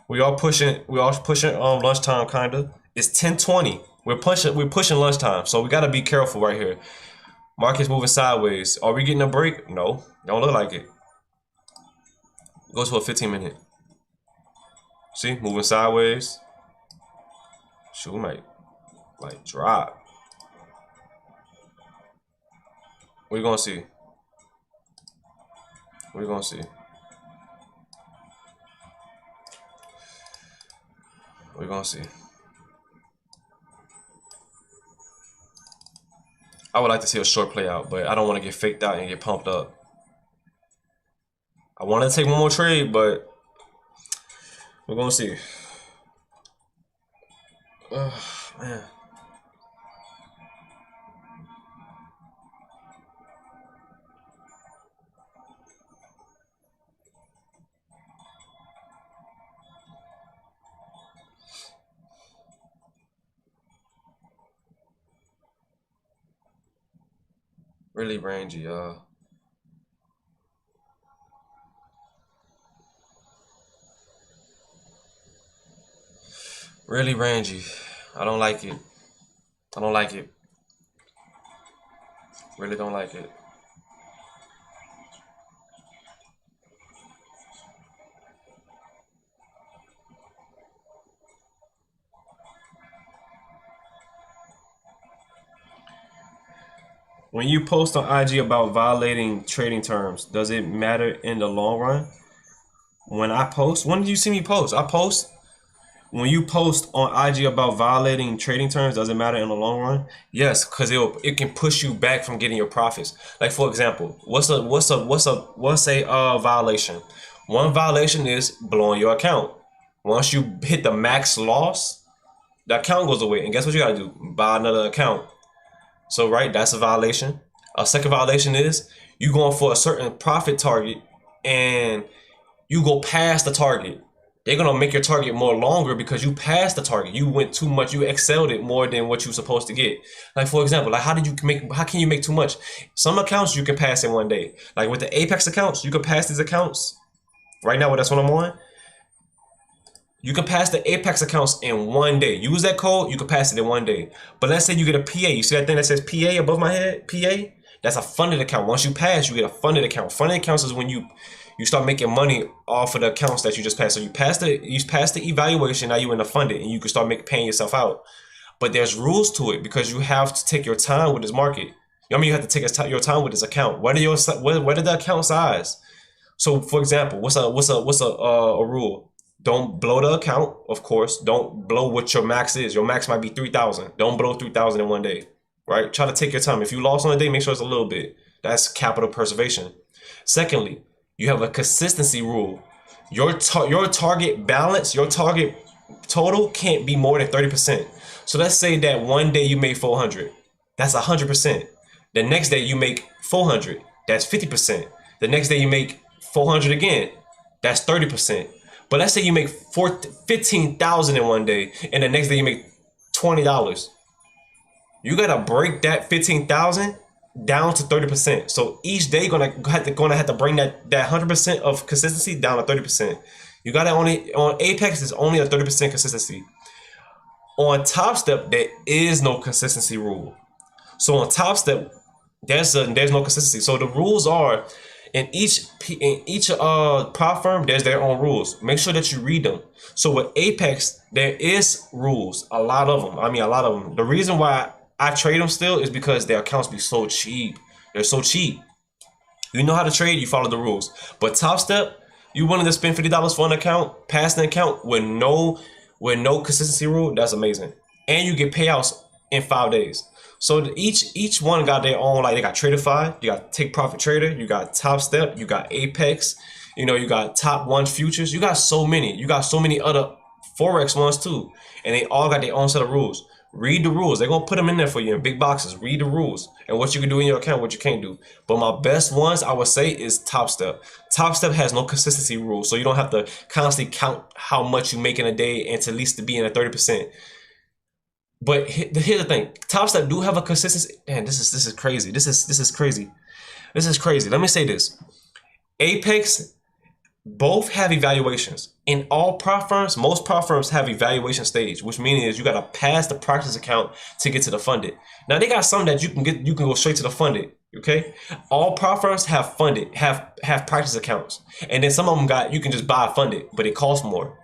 we all pushing lunchtime kinda. It's 10:20. We're pushing lunchtime. So we gotta be careful right here. Market's moving sideways. Are we getting a break? No. Don't look like it. Go to a 15-minute. See, moving sideways. Shoot, we might like drop. What are you gonna see? What are you gonna see? What are you gonna see? I would like to see a short play out, but I don't want to get faked out and get pumped up. I want to take one more trade, but we're gonna see. Man. Really rangy, y'all. Really rangy. I don't like it. I don't like it. Really don't like it. When you post on IG about violating trading terms, does it matter in the long run? When I post, when did you see me post? I post. When you post on IG about violating trading terms, does it matter in the long run? Yes, because it can push you back from getting your profits. Like for example, what's a violation? One violation is blowing your account. Once you hit the max loss, the account goes away, and guess what you gotta do? Buy another account. So right, that's a violation. A second violation is you going for a certain profit target and you go past the target. They're gonna make your target more longer because you passed the target. You went too much. You excelled it more than what you were supposed to get. Like for example, like how can you make too much? Some accounts you can pass in one day. Like with the Apex accounts, you can pass these accounts. Right now, that's what I'm on. You can pass the Apex accounts in one day. Use that code, you can pass it in one day. But let's say you get a PA. You see that thing that says PA above my head? PA? That's a funded account. Once you pass, you get a funded account. Funded accounts is when you start making money off of the accounts that you just passed. So you passed the evaluation, now you in the funded, and you can start paying yourself out. But there's rules to it because you have to take your time with this market. I mean, you have to take your time with this account. What are the account size? So for example, what's a rule? Don't blow the account, of course. Don't blow what your max is. Your max might be 3,000. Don't blow 3,000 in one day, right? Try to take your time. If you lost on a day, make sure it's a little bit. That's capital preservation. Secondly, you have a consistency rule. Your target balance, your target total can't be more than 30%. So let's say that one day you made 400. That's 100%. The next day you make 400. That's 50%. The next day you make 400 again. That's 30%. But let's say you make 15,000 in one day, and the next day you make $20. You gotta break that 15,000 down to 30%. So each day gonna have to bring that 100% of consistency down to 30%. You gotta on Apex is only a 30% consistency. On Top Step there is no consistency rule. So on Top Step there's no consistency. So the rules are. In each prop firm, there's their own rules. Make sure that you read them. So with Apex, there is rules, a lot of them. I mean, a lot of them. The reason why I trade them still is because their accounts be so cheap. They're so cheap. You know how to trade, you follow the rules. But Top Step, you wanted to spend $50 for an account, pass an account with no with no consistency rule, that's amazing. And you get payouts in 5 days. So each one got their own, like they got Traderify, you got Take Profit Trader, you got Top Step, you got Apex, you know, you got Top One Futures, you got so many. You got so many other Forex ones too. And they all got their own set of rules. Read the rules. They're gonna put them in there for you in big boxes. Read the rules and what you can do in your account, what you can't do. But my best ones I would say is Top Step. Top Step has no consistency rules, so you don't have to constantly count how much you make in a day and to at least to be in a 30%. But here's the thing: Top Step do have a consistency. Man, this is crazy. This is crazy. This is crazy. Let me say this: Apex both have evaluations. In all prop firms, most prop firms have evaluation stage, which means you gotta pass the practice account to get to the funded. Now they got some that you can get, you can go straight to the funded. Okay, all prop firms have funded, have practice accounts, and then some of them got you can just buy funded, but it costs more.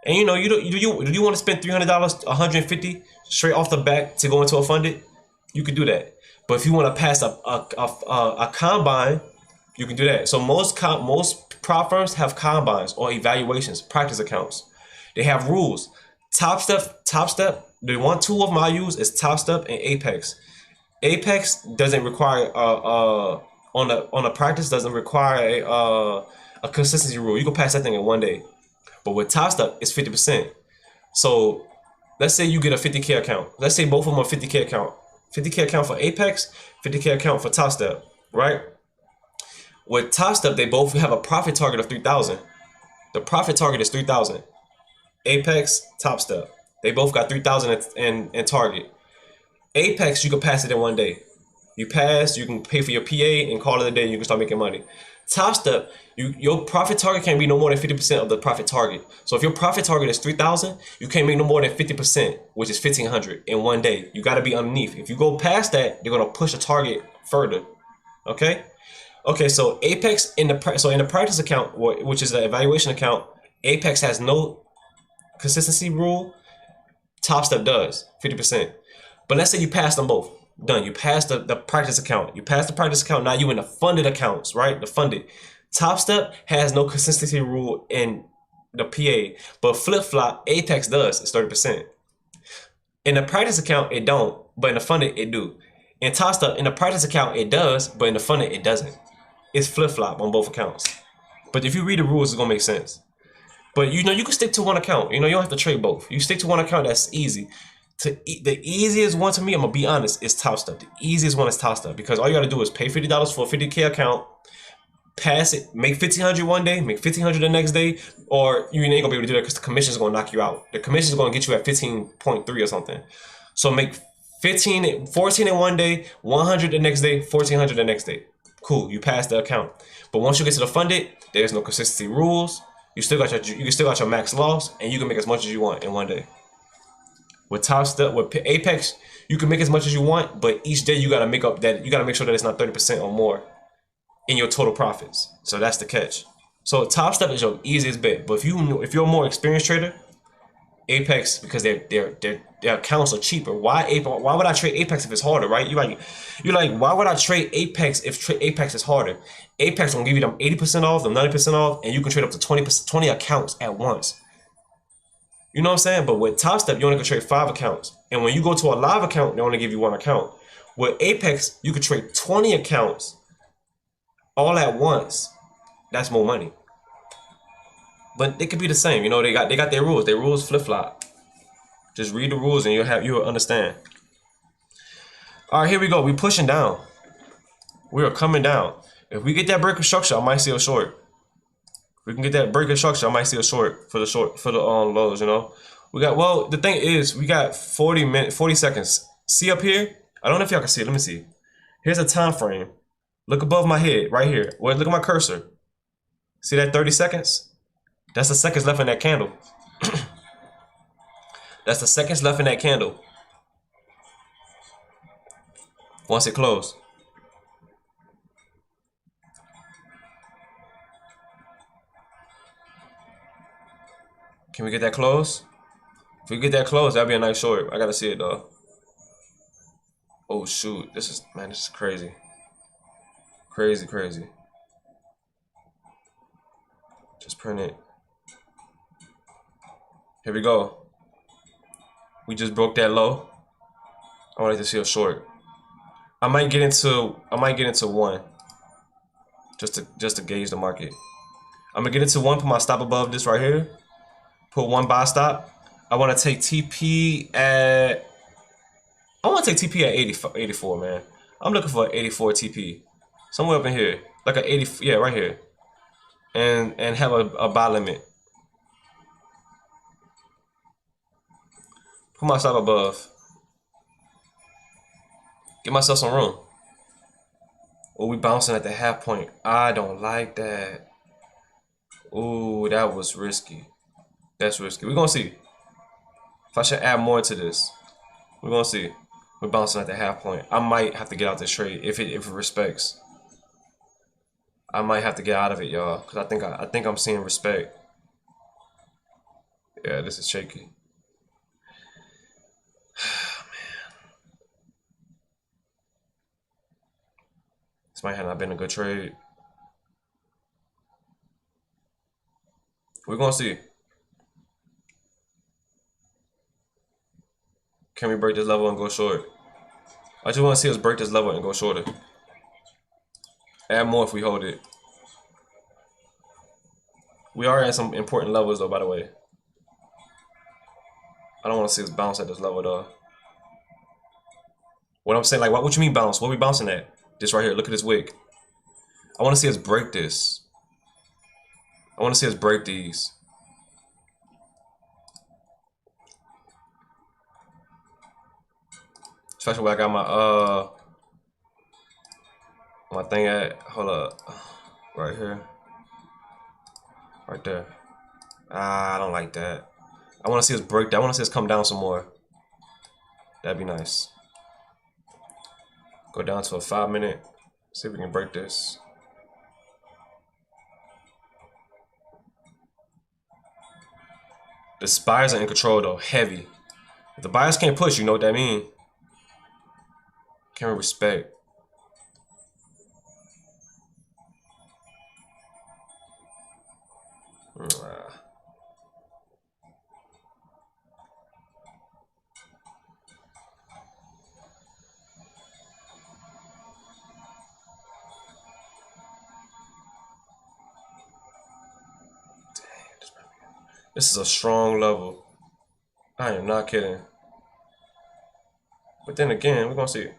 And you know, do you want to spend $300, $150 straight off the back to go into a funded? You could do that. But if you want to pass a combine, you can do that. So most prop firms have combines or evaluations, practice accounts. They have rules. Top Step. The two of them I use is Top Step and Apex. Apex doesn't require on a practice doesn't require a consistency rule. You can pass that thing in 1 day. But with Top Step, it's 50%. So let's say you get a 50K account. Let's say both of them are 50K account. 50K account for Apex, 50K account for Top Step, right? With Top Step, they both have a profit target of 3,000. The profit target is 3,000. Apex, Top Step, they both got 3,000 in target. Apex, you can pass it in 1 day. You pass, you can pay for your PA and call it a day. You can start making money. Top Step, your profit target can't be no more than 50% of the profit target. So if your profit target is 3,000, you can't make no more than 50%, which is 1,500 in 1 day. You got to be underneath. If you go past that, they're gonna push the target further. Okay. Okay. So Apex in the practice account, which is the evaluation account, Apex has no consistency rule. Top Step does 50%. But let's say you pass them both. Done. You pass the practice account. You pass the practice account. Now you in the funded accounts, right? The funded. Top Step has no consistency rule in the PA, but flip flop Apex does. It's 30%. In the practice account, it don't, but in the funded, it do. In Top Step, in the practice account, it does, but in the funded, it doesn't. It's flip flop on both accounts. But if you read the rules, it's gonna make sense. But you know, you can stick to one account. You know, you don't have to trade both. You stick to one account. That's easy. The easiest one to me, I'm gonna be honest, is Top Step. The easiest one is Top Step because all you gotta do is pay $50 for a 50K account, pass it, make 1,500 1 day, make 1,500 the next day, or you ain't gonna be able to do that because the commission is gonna knock you out. The commission is gonna get you at 15.3 or something. So make 14 in 1 day, 100 the next day, 1,400 the next day. Cool, you pass the account. But once you get to the funded, there's no consistency rules. You still got your max loss, and you can make as much as you want in 1 day. With Top Step, with Apex, you can make as much as you want, but each day you gotta make up that. You gotta make sure that it's not 30% or more in your total profits. So that's the catch. So Top Step is your easiest bet. But if you're a more experienced trader, Apex, because their accounts are cheaper. Why would I trade Apex if it's harder, right? You're like, why would I trade Apex if Apex is harder? Apex will give you them 80% off, them 90% off, and you can trade up to 20 accounts at once. You know what I'm saying? But with Top Step, you only can trade 5 accounts. And when you go to a live account, they only give you 1 account. With Apex, you can trade 20 accounts all at once. That's more money. But it could be the same. You know, they got their rules. Their rules flip-flop. Just read the rules and you'll understand. All right, here we go. We're pushing down. We are coming down. If we get that break of structure, I might see a short. We can get that break of structure, I might see a short for the lows, you know. The thing is, we got 40 seconds. See up here? I don't know if y'all can see it. Let me see. Here's a time frame. Look above my head, right here. Wait, look at my cursor. See that 30 seconds? That's the seconds left in that candle. That's the seconds left in that candle. Once it closed. Can we get that close? If we get that close, that'd be a nice short. I gotta see it though. Oh shoot, this is crazy. Crazy. Just print it. Here we go. We just broke that low. I would like to see a short. I might get into one just to gauge the market. I'm gonna get into one, put my stop above this right here. Put one buy stop. I want to take TP at 84, man. I'm looking for an 84 TP. Somewhere up in here. Like an 80, yeah, right here. And have a buy limit. Put my stop above. Get myself some room. Oh, we bouncing at the half point. I don't like that. Ooh, that was risky. That's risky. We're gonna see if I should add more to this. We're gonna see. We're bouncing at the half point. I might have to get out this trade if it respects. I might have to get out of it, y'all, because I think I'm seeing respect. Yeah, this is shaky. This might have not been a good trade. We're gonna see. Can we break this level and go short? I just want to see us break this level and go shorter. Add more if we hold it. We are at some important levels though, by the way. I don't want to see us bounce at this level though. What I'm saying, like, what you mean bounce? What are we bouncing at? This right here. Look at this wick. I want to see us break this. I want to see us break these. Especially where I got my thing at. Hold up. Right here. Right there. Ah, I don't like that. I want to see us break that. I want to see us come down some more. That'd be nice. Go down to a 5 minute. See if we can break this. The buyers are in control though, heavy. If the buyers can't push, you know what that means. Can we respect? This is a strong level. I am not kidding. But then again, we're gonna see.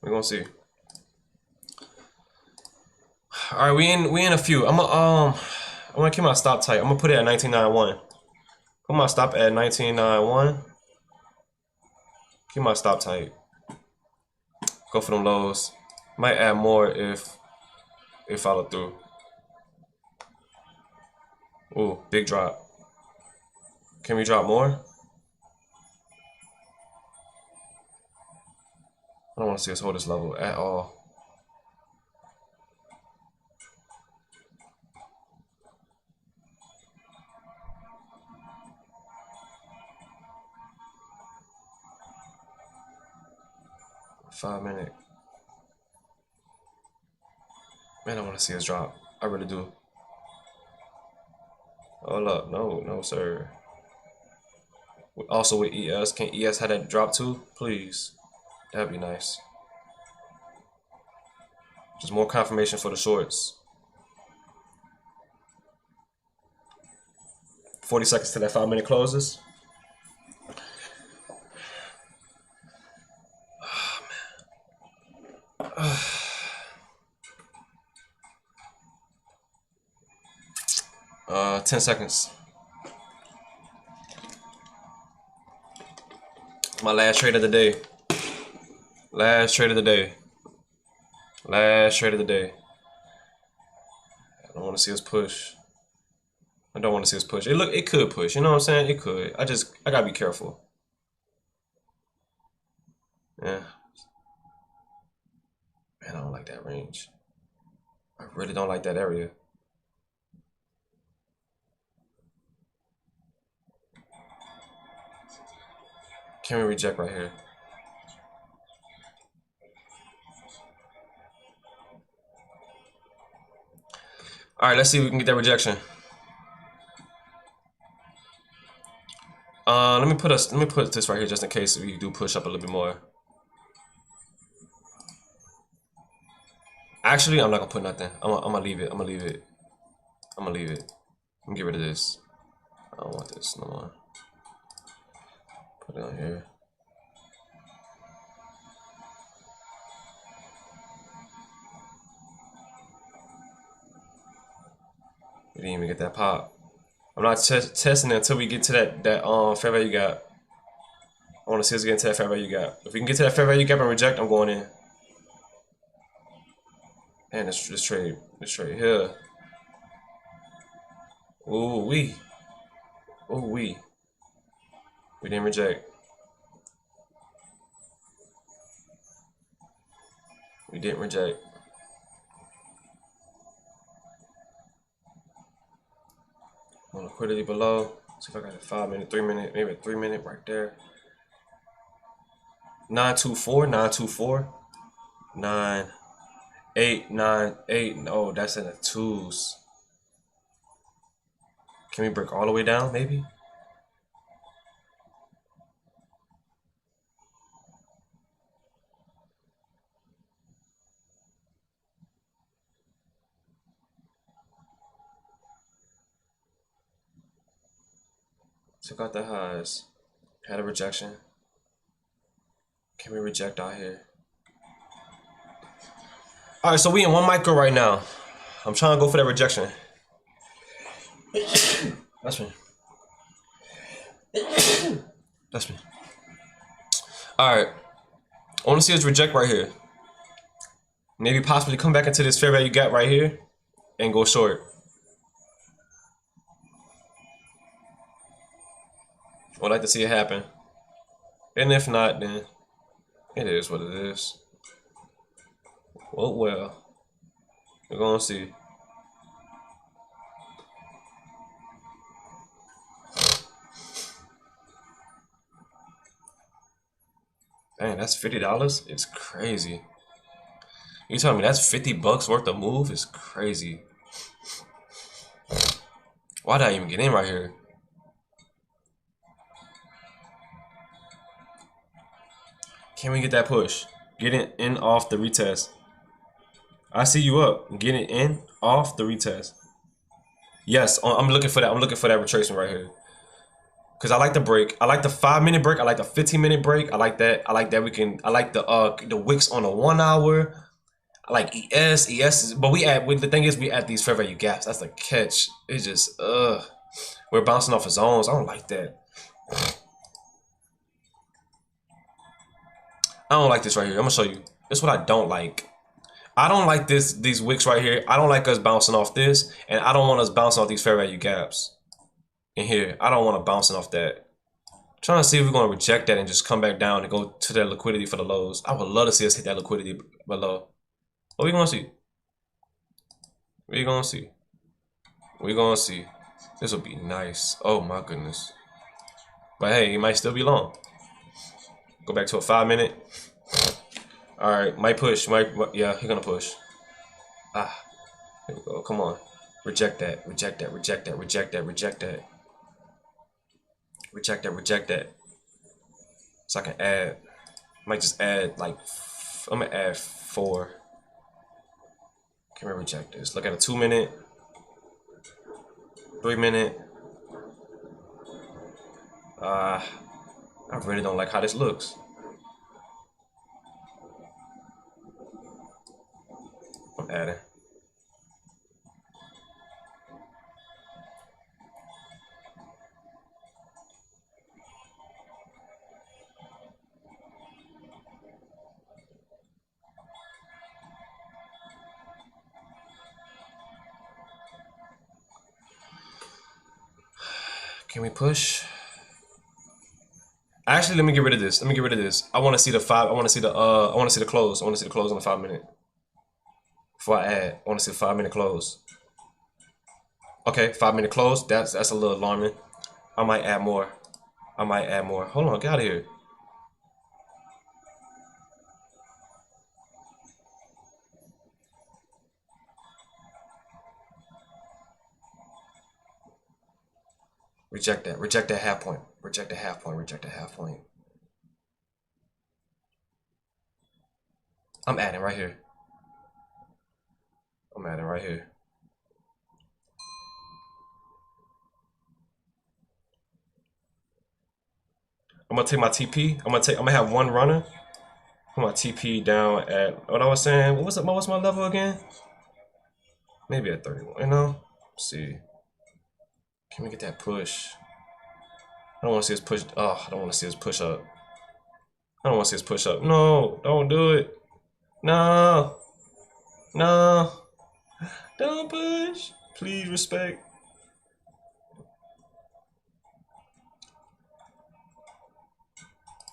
We're gonna see. All right, we in a few. I'm gonna keep my stop tight. I'm gonna put it at 19.91. Put my stop at 19.91. Keep my stop tight. Go for them lows. Might add more if follow through. Ooh, big drop. Can we drop more? I don't want to see us hold this level at all. Five minute. Man, I want to see us drop. I really do. Hold up. No, sir. Also with ES. Can ES have that drop too? Please. That'd be nice. Just more confirmation for the shorts. 40 seconds to that 5 minute closes. 10 seconds. My last trade of the day. Last trade of the day. Last trade of the day. I don't want to see us push. I don't want to see us push. It could push. You know what I'm saying? It could. I gotta be careful. Yeah. Man, I don't like that range. I really don't like that area. Can we reject right here? All right, let's see if we can get that rejection. Let me put this right here just in case we do push up a little bit more. Actually, I'm not gonna put nothing. I'm gonna leave it. I'm gonna leave it. I'm gonna leave it. I'm gonna get rid of this. I don't want this no more. Put it on here. We didn't even get that pop. I'm not testing it until we get to that fair value gap. I want to see us get into that fair value gap. If we can get to that fair value gap and reject, I'm going in. And this trade here. Ooh wee. Ooh wee. We didn't reject. We didn't reject. On liquidity below. See if I got a 5 minute, 3 minute, maybe a 3 minute right there. 924, 924, 9898. No, that's in the twos. Can we break all the way down, maybe? Took out the highs. Had a rejection. Can we reject out here? All right, so we in one micro right now. I'm trying to go for that rejection. That's me. That's me. All right. I want to see us reject right here. Maybe possibly come back into this fair value gap right here and go short. I would like to see it happen. And if not, then it is what it is. Well, we're gonna see. Dang, that's $50? It's crazy. You telling me that's $50 worth of move? It's crazy. Why did I even get in right here? Can we get that push? Get it in off the retest. I see you up. Get it in off the retest. Yes, I'm looking for that. I'm looking for that retracement right here. Cause I like the break. I like the 5 minute break. I like the 15-minute break. I like that. I like that we can. I like the wicks on a 1 hour. I like ES. But the thing is, we add these fair value gaps. That's the catch. It's just we're bouncing off of zones. I don't like that. I don't like this right here. I'm gonna show you. This is what I don't like. I don't like these wicks right here. I don't like us bouncing off this, and I don't want us bouncing off these fair value gaps in here. I don't want to bouncing off that. I'm trying to see if we're gonna reject that and just come back down and go to that liquidity for the lows. I would love to see us hit that liquidity below. What we gonna see? We gonna see. We gonna see. This will be nice. Oh my goodness. But hey, it might still be long. Go back to a 5 minute. All right, might push. Yeah, he's gonna push. Ah, here we go. Come on, reject that. Reject that. Reject that. Reject that. Reject that. Reject that. Reject that. So I can add. Might just add like. I'm gonna add 4. Can we reject this? Look at a 2 minute. 3 minute. I really don't like how this looks. I'm adding. Can we push? Actually, let me get rid of this. Let me get rid of this. I want to see the 5. I want to see the I want to see the close. I want to see the close on the 5 minute. Before I add, I want to see the 5 minute close. Okay, 5 minute close. That's a little alarming. I might add more. I might add more. Hold on, get out of here. Reject that. Reject that half point. Reject the half point. Reject the half point. I'm adding right here. I'm adding right here. I'm gonna take my TP. I'm gonna have one runner. Put my TP down at what I was saying. What's my level again? Maybe at 31. You know? Let's see. Can we get that push? I don't want to see us push. Oh, I don't want to see us push up. I don't want to see us push up. No, don't do it. No. No. Don't push. Please respect.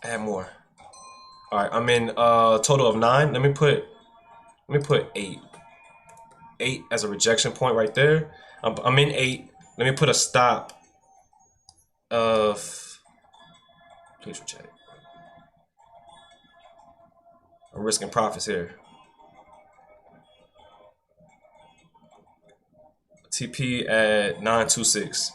Add more. All right, I'm in total of 9. Let me put 8. 8 as a rejection point right there. I'm in 8. Let me put a stop of, please reject. I'm risking profits here. TP at 926.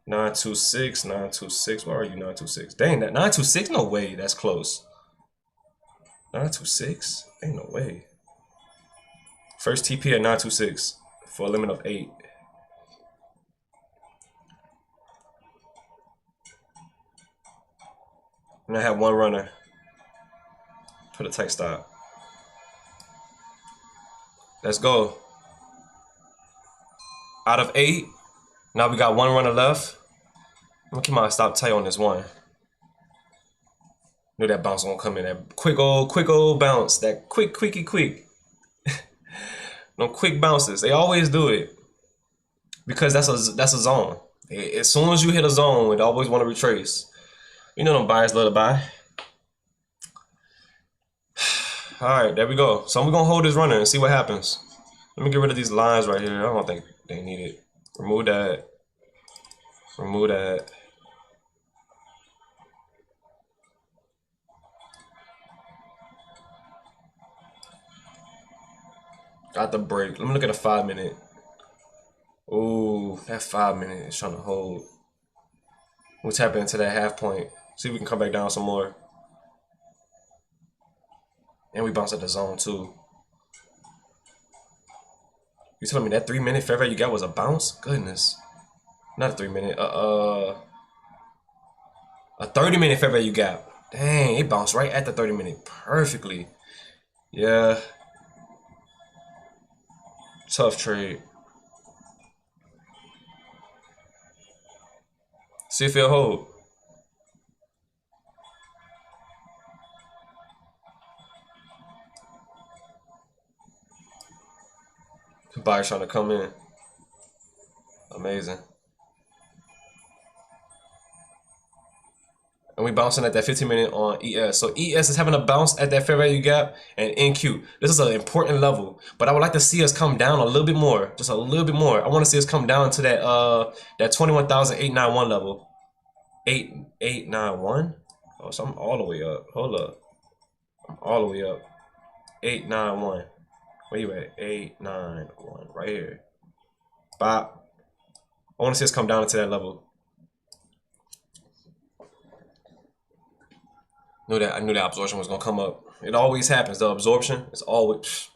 926, 926. Where are you, 926? Dang, that 926? No way, that's close. 926? Ain't no way. First TP at 926 for a limit of 8. And I have one runner. Put a tight stop. Let's go. Out of 8, now we got one runner left. I'm gonna keep my stop tight on this one. Knew that bounce gonna come in. That quick old bounce. That quick. No quick bounces. They always do it because that's a zone. As soon as you hit a zone, it always want to retrace. You know them buyers love to buy. All right, there we go. So we're gonna hold this runner and see what happens. Let me get rid of these lines right here. I don't think they need it. Remove that. Remove that. Got the break. Let me look at a 5 minute. Ooh, that 5 minute is trying to hold. We'll tap into that half point. See if we can come back down some more. And we bounce at the zone too. You telling me that 3 minute fair value you got was a bounce? Goodness. Not a 3 minute. A 30 minute fair value gap. Dang, it bounced right at the 30 minute perfectly. Yeah. Tough trade. See if it'll hold. The buyer's trying to come in. Amazing. And we bouncing at that 15 minute on ES. So ES is having a bounce at that fair value gap and NQ. This is an important level, but I would like to see us come down a little bit more, just a little bit more. I want to see us come down to that 21,891 level. 891. Oh, so I'm all the way up. Hold up, I'm all the way up. 891. Where you at? 891. Right here. Bop. I want to see us come down to that level. I knew that absorption was gonna come up. It always happens. The absorption is always. As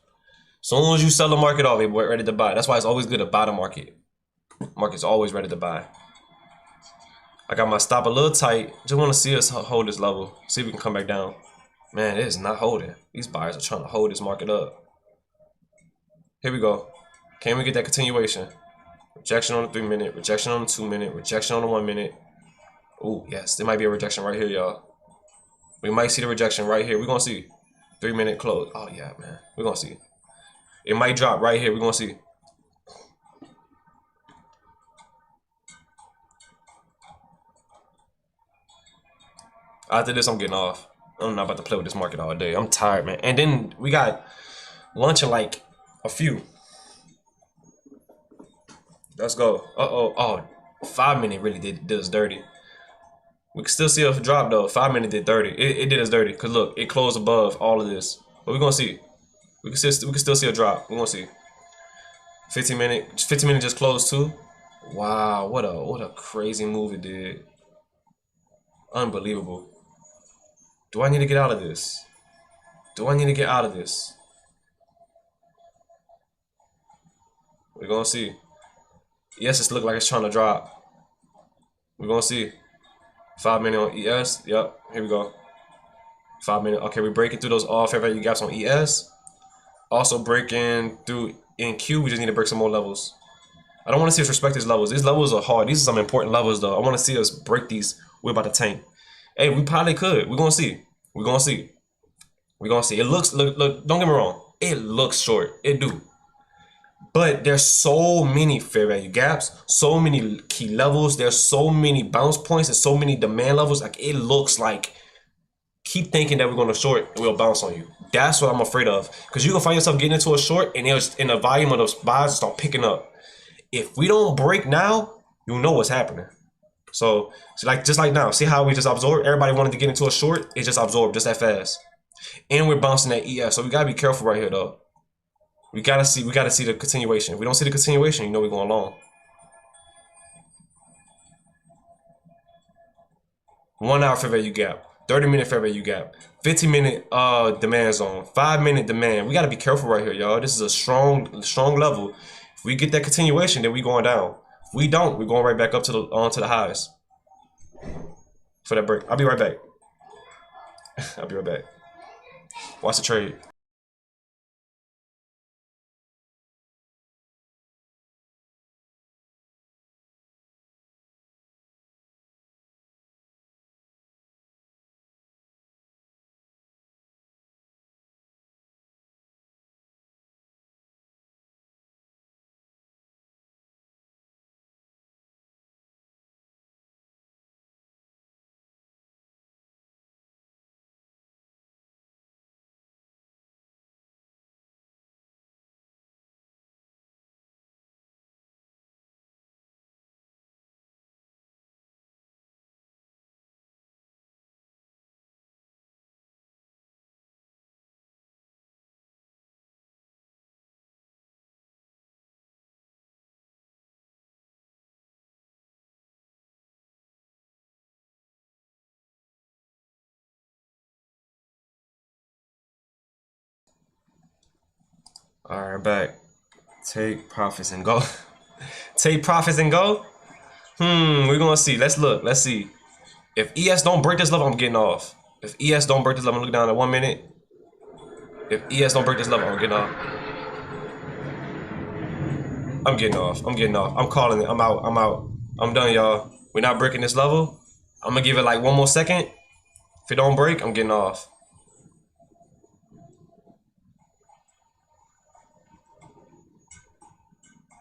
soon as you sell the market off, they're ready to buy. That's why it's always good to buy the market. Market's always ready to buy. I got my stop a little tight. Just want to see us hold this level. See if we can come back down. Man, it is not holding. These buyers are trying to hold this market up. Here we go. Can we get that continuation? Rejection on the 3 minute. Rejection on the 2 minute. Rejection on the 1 minute. Oh yes, there might be a rejection right here, y'all. We might see the rejection right here. We're gonna see. 3 minute close. Oh yeah, man. We're gonna see. It might drop right here. We're gonna see. After this, I'm getting off. I'm not about to play with this market all day. I'm tired, man. And then we got lunch in like a few. Let's go. Oh, 5 minute really did us dirty. We can still see a drop though. 5 minute did 30. It did us dirty. Cause look, it closed above all of this. But we're gonna see. We can still see a drop. We're gonna see. 15 minute just closed too. Wow, what a crazy move it did. Unbelievable. Do I need to get out of this? Do I need to get out of this? We're gonna see. Yes, it's look like it's trying to drop. We're gonna see. 5 minute on ES. Yep, here we go. 5 minute. Okay, we're breaking through those all fair value gaps on ES. Also breaking through in Q. We just need to break some more levels. I don't want to see us respect these levels. These levels are hard. These are some important levels, though. I want to see us break these. We're about to tank. Hey, we probably could. We're gonna see. We're gonna see. We're gonna see. It looks look. Don't get me wrong. It looks short. It do. But there's so many fair value gaps, so many key levels. There's so many bounce points and so many demand levels. Like it looks like. Keep thinking that we're gonna short and we'll bounce on you. That's what I'm afraid of. Because you can find yourself getting into a short and the volume of those buys start picking up. If we don't break now, you know what's happening. So like just like now, see how we just absorbed? Everybody wanted to get into a short, it just absorbed just that fast. And we're bouncing that ES. So we gotta be careful right here though. We gotta see the continuation. If we don't see the continuation, you know we're going long. 1 hour fair value gap, 30-minute fair value gap, 15-minute demand zone, 5-minute demand. We gotta be careful right here, y'all. This is a strong level. If we get that continuation, then we going down. If we don't, we're going right back up to the highs for that break. I'll be right back. I'll be right back. Watch the trade. All right, back. Take profits and go. Take profits and go. We're gonna see. Let's look. Let's see. If ES don't break this level, I'm getting off. If ES don't break this level, I'm looking down at 1 minute. If ES don't break this level, I'm getting off. I'm getting off. I'm getting off. I'm calling it. I'm out. I'm out. I'm done, y'all. We're not breaking this level. I'm gonna give it like 1 more second. If it don't break, I'm getting off.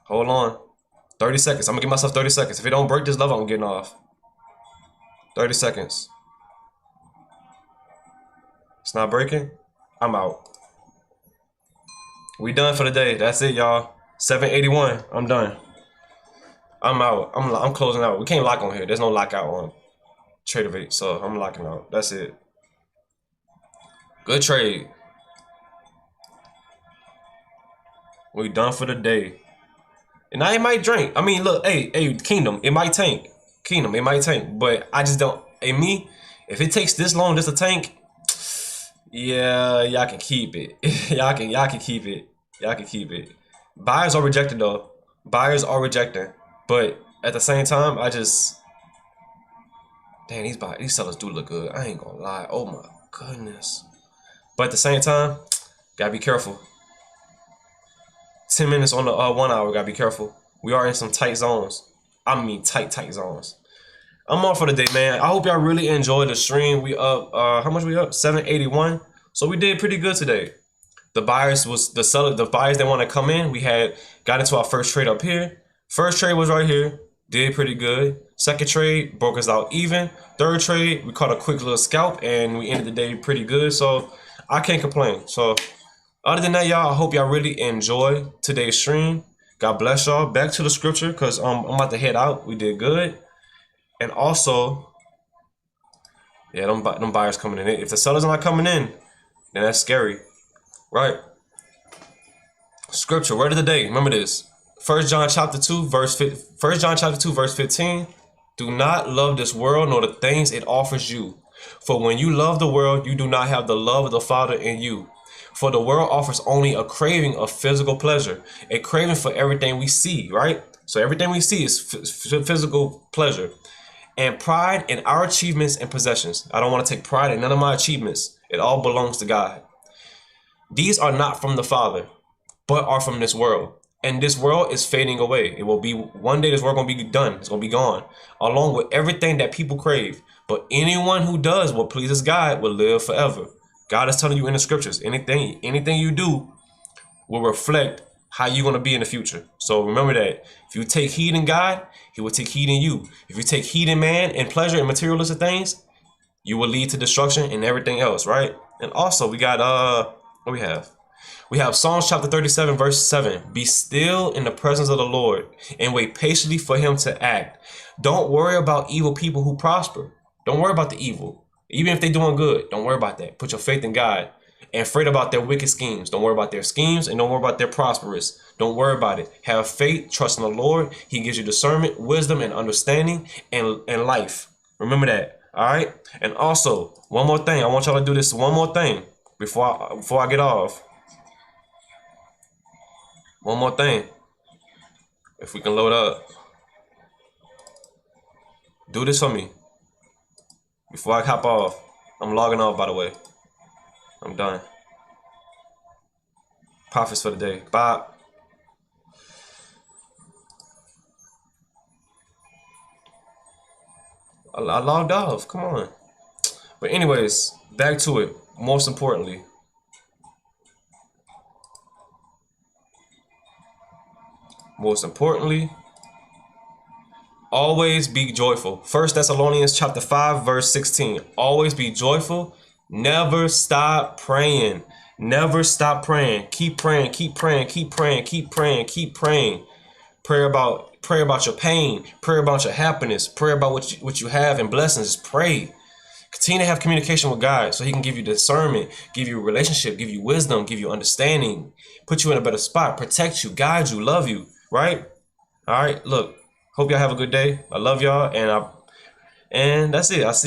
Hold on. 30 seconds. I'm gonna give myself 30 seconds. If it don't break this level, I'm getting off. 30 seconds. It's not breaking. I'm out. We done for the day. That's it, y'all. 781. I'm done. I'm out. I'm closing out. We can't lock on here. There's no lockout on Tradeovate, so I'm locking out. That's it. Good trade. We done for the day. And now it might drink. I mean, look, hey, Kingdom, it might tank. Kingdom, it might tank. But I just don't. Hey, me, if it takes this long just to tank, yeah, y'all can keep it. y'all can keep it. Y'all can keep it. Buyers are rejected though. Buyers are rejecting. But at the same time, I just damn these sellers do look good. I ain't gonna lie. Oh my goodness. But at the same time, gotta be careful. 10 minutes on the 1 hour, gotta be careful. We are in some tight zones. I mean tight zones. I'm off for the day, man. I hope y'all really enjoyed the stream. We up how much we up? 781. So we did pretty good today. The buyers the buyers that want to come in, we got into our first trade up here. First trade was right here. Did pretty good. Second trade broke us out even. Third trade, we caught a quick little scalp and we ended the day pretty good. So I can't complain. So other than that, y'all, I hope y'all really enjoy today's stream. God bless y'all. Back to the scripture because I'm about to head out. We did good. And also, yeah, them buyers coming in. If the sellers are not coming in, then that's scary. Right? Scripture, word of the day. Remember this. First John chapter 2 verse 15. Do not love this world nor the things it offers you. For when you love the world, you do not have the love of the Father in you. For the world offers only a craving of physical pleasure, a craving for everything we see, right? So everything we see is physical pleasure, and pride in our achievements and possessions. I don't want to take pride in none of my achievements. It all belongs to God. These are not from the Father, but are from this world. And this world is fading away. It will be one day. This world gonna be done. It's gonna be gone, along with everything that people crave. But anyone who does what pleases God will live forever. God is telling you in the scriptures, anything you do will reflect how you're gonna be in the future. So remember that if you take heed in God, He will take heed in you. If you take heed in man and pleasure and materialistic things, you will lead to destruction and everything else, right? And also we got what we have. We have Psalms chapter 37 verse 7. Be still in the presence of the Lord and wait patiently for Him to act. Don't worry about evil people who prosper. Don't worry about the evil. Even if they're doing good, don't worry about that. Put your faith in God. And afraid about their wicked schemes. Don't worry about their schemes, and don't worry about their prosperous. Don't worry about it. Have faith, trust in the Lord. He gives you discernment, wisdom, and understanding, and life. Remember that. All right. And also, one more thing. I want y'all to do this one more thing before I get off. One more thing. If we can load up. Do this for me. Before I hop off. I'm logging off, by the way. I'm done. Profits for the day. Bye. I logged off. Come on. But anyways, back to it. Most importantly. Always be joyful. 1 Thessalonians chapter 5 verse 16. Always be joyful. Never stop praying. Never stop praying. Keep praying. Keep praying. Keep praying. Keep praying. Keep praying. Pray about your pain. Pray about your happiness. Pray about what you have and blessings. Just pray. Continue to have communication with God so He can give you discernment, give you a relationship, give you wisdom, give you understanding, put you in a better spot, protect you, guide you, love you, right? All right, look, hope y'all have a good day. I love y'all, and that's it. I see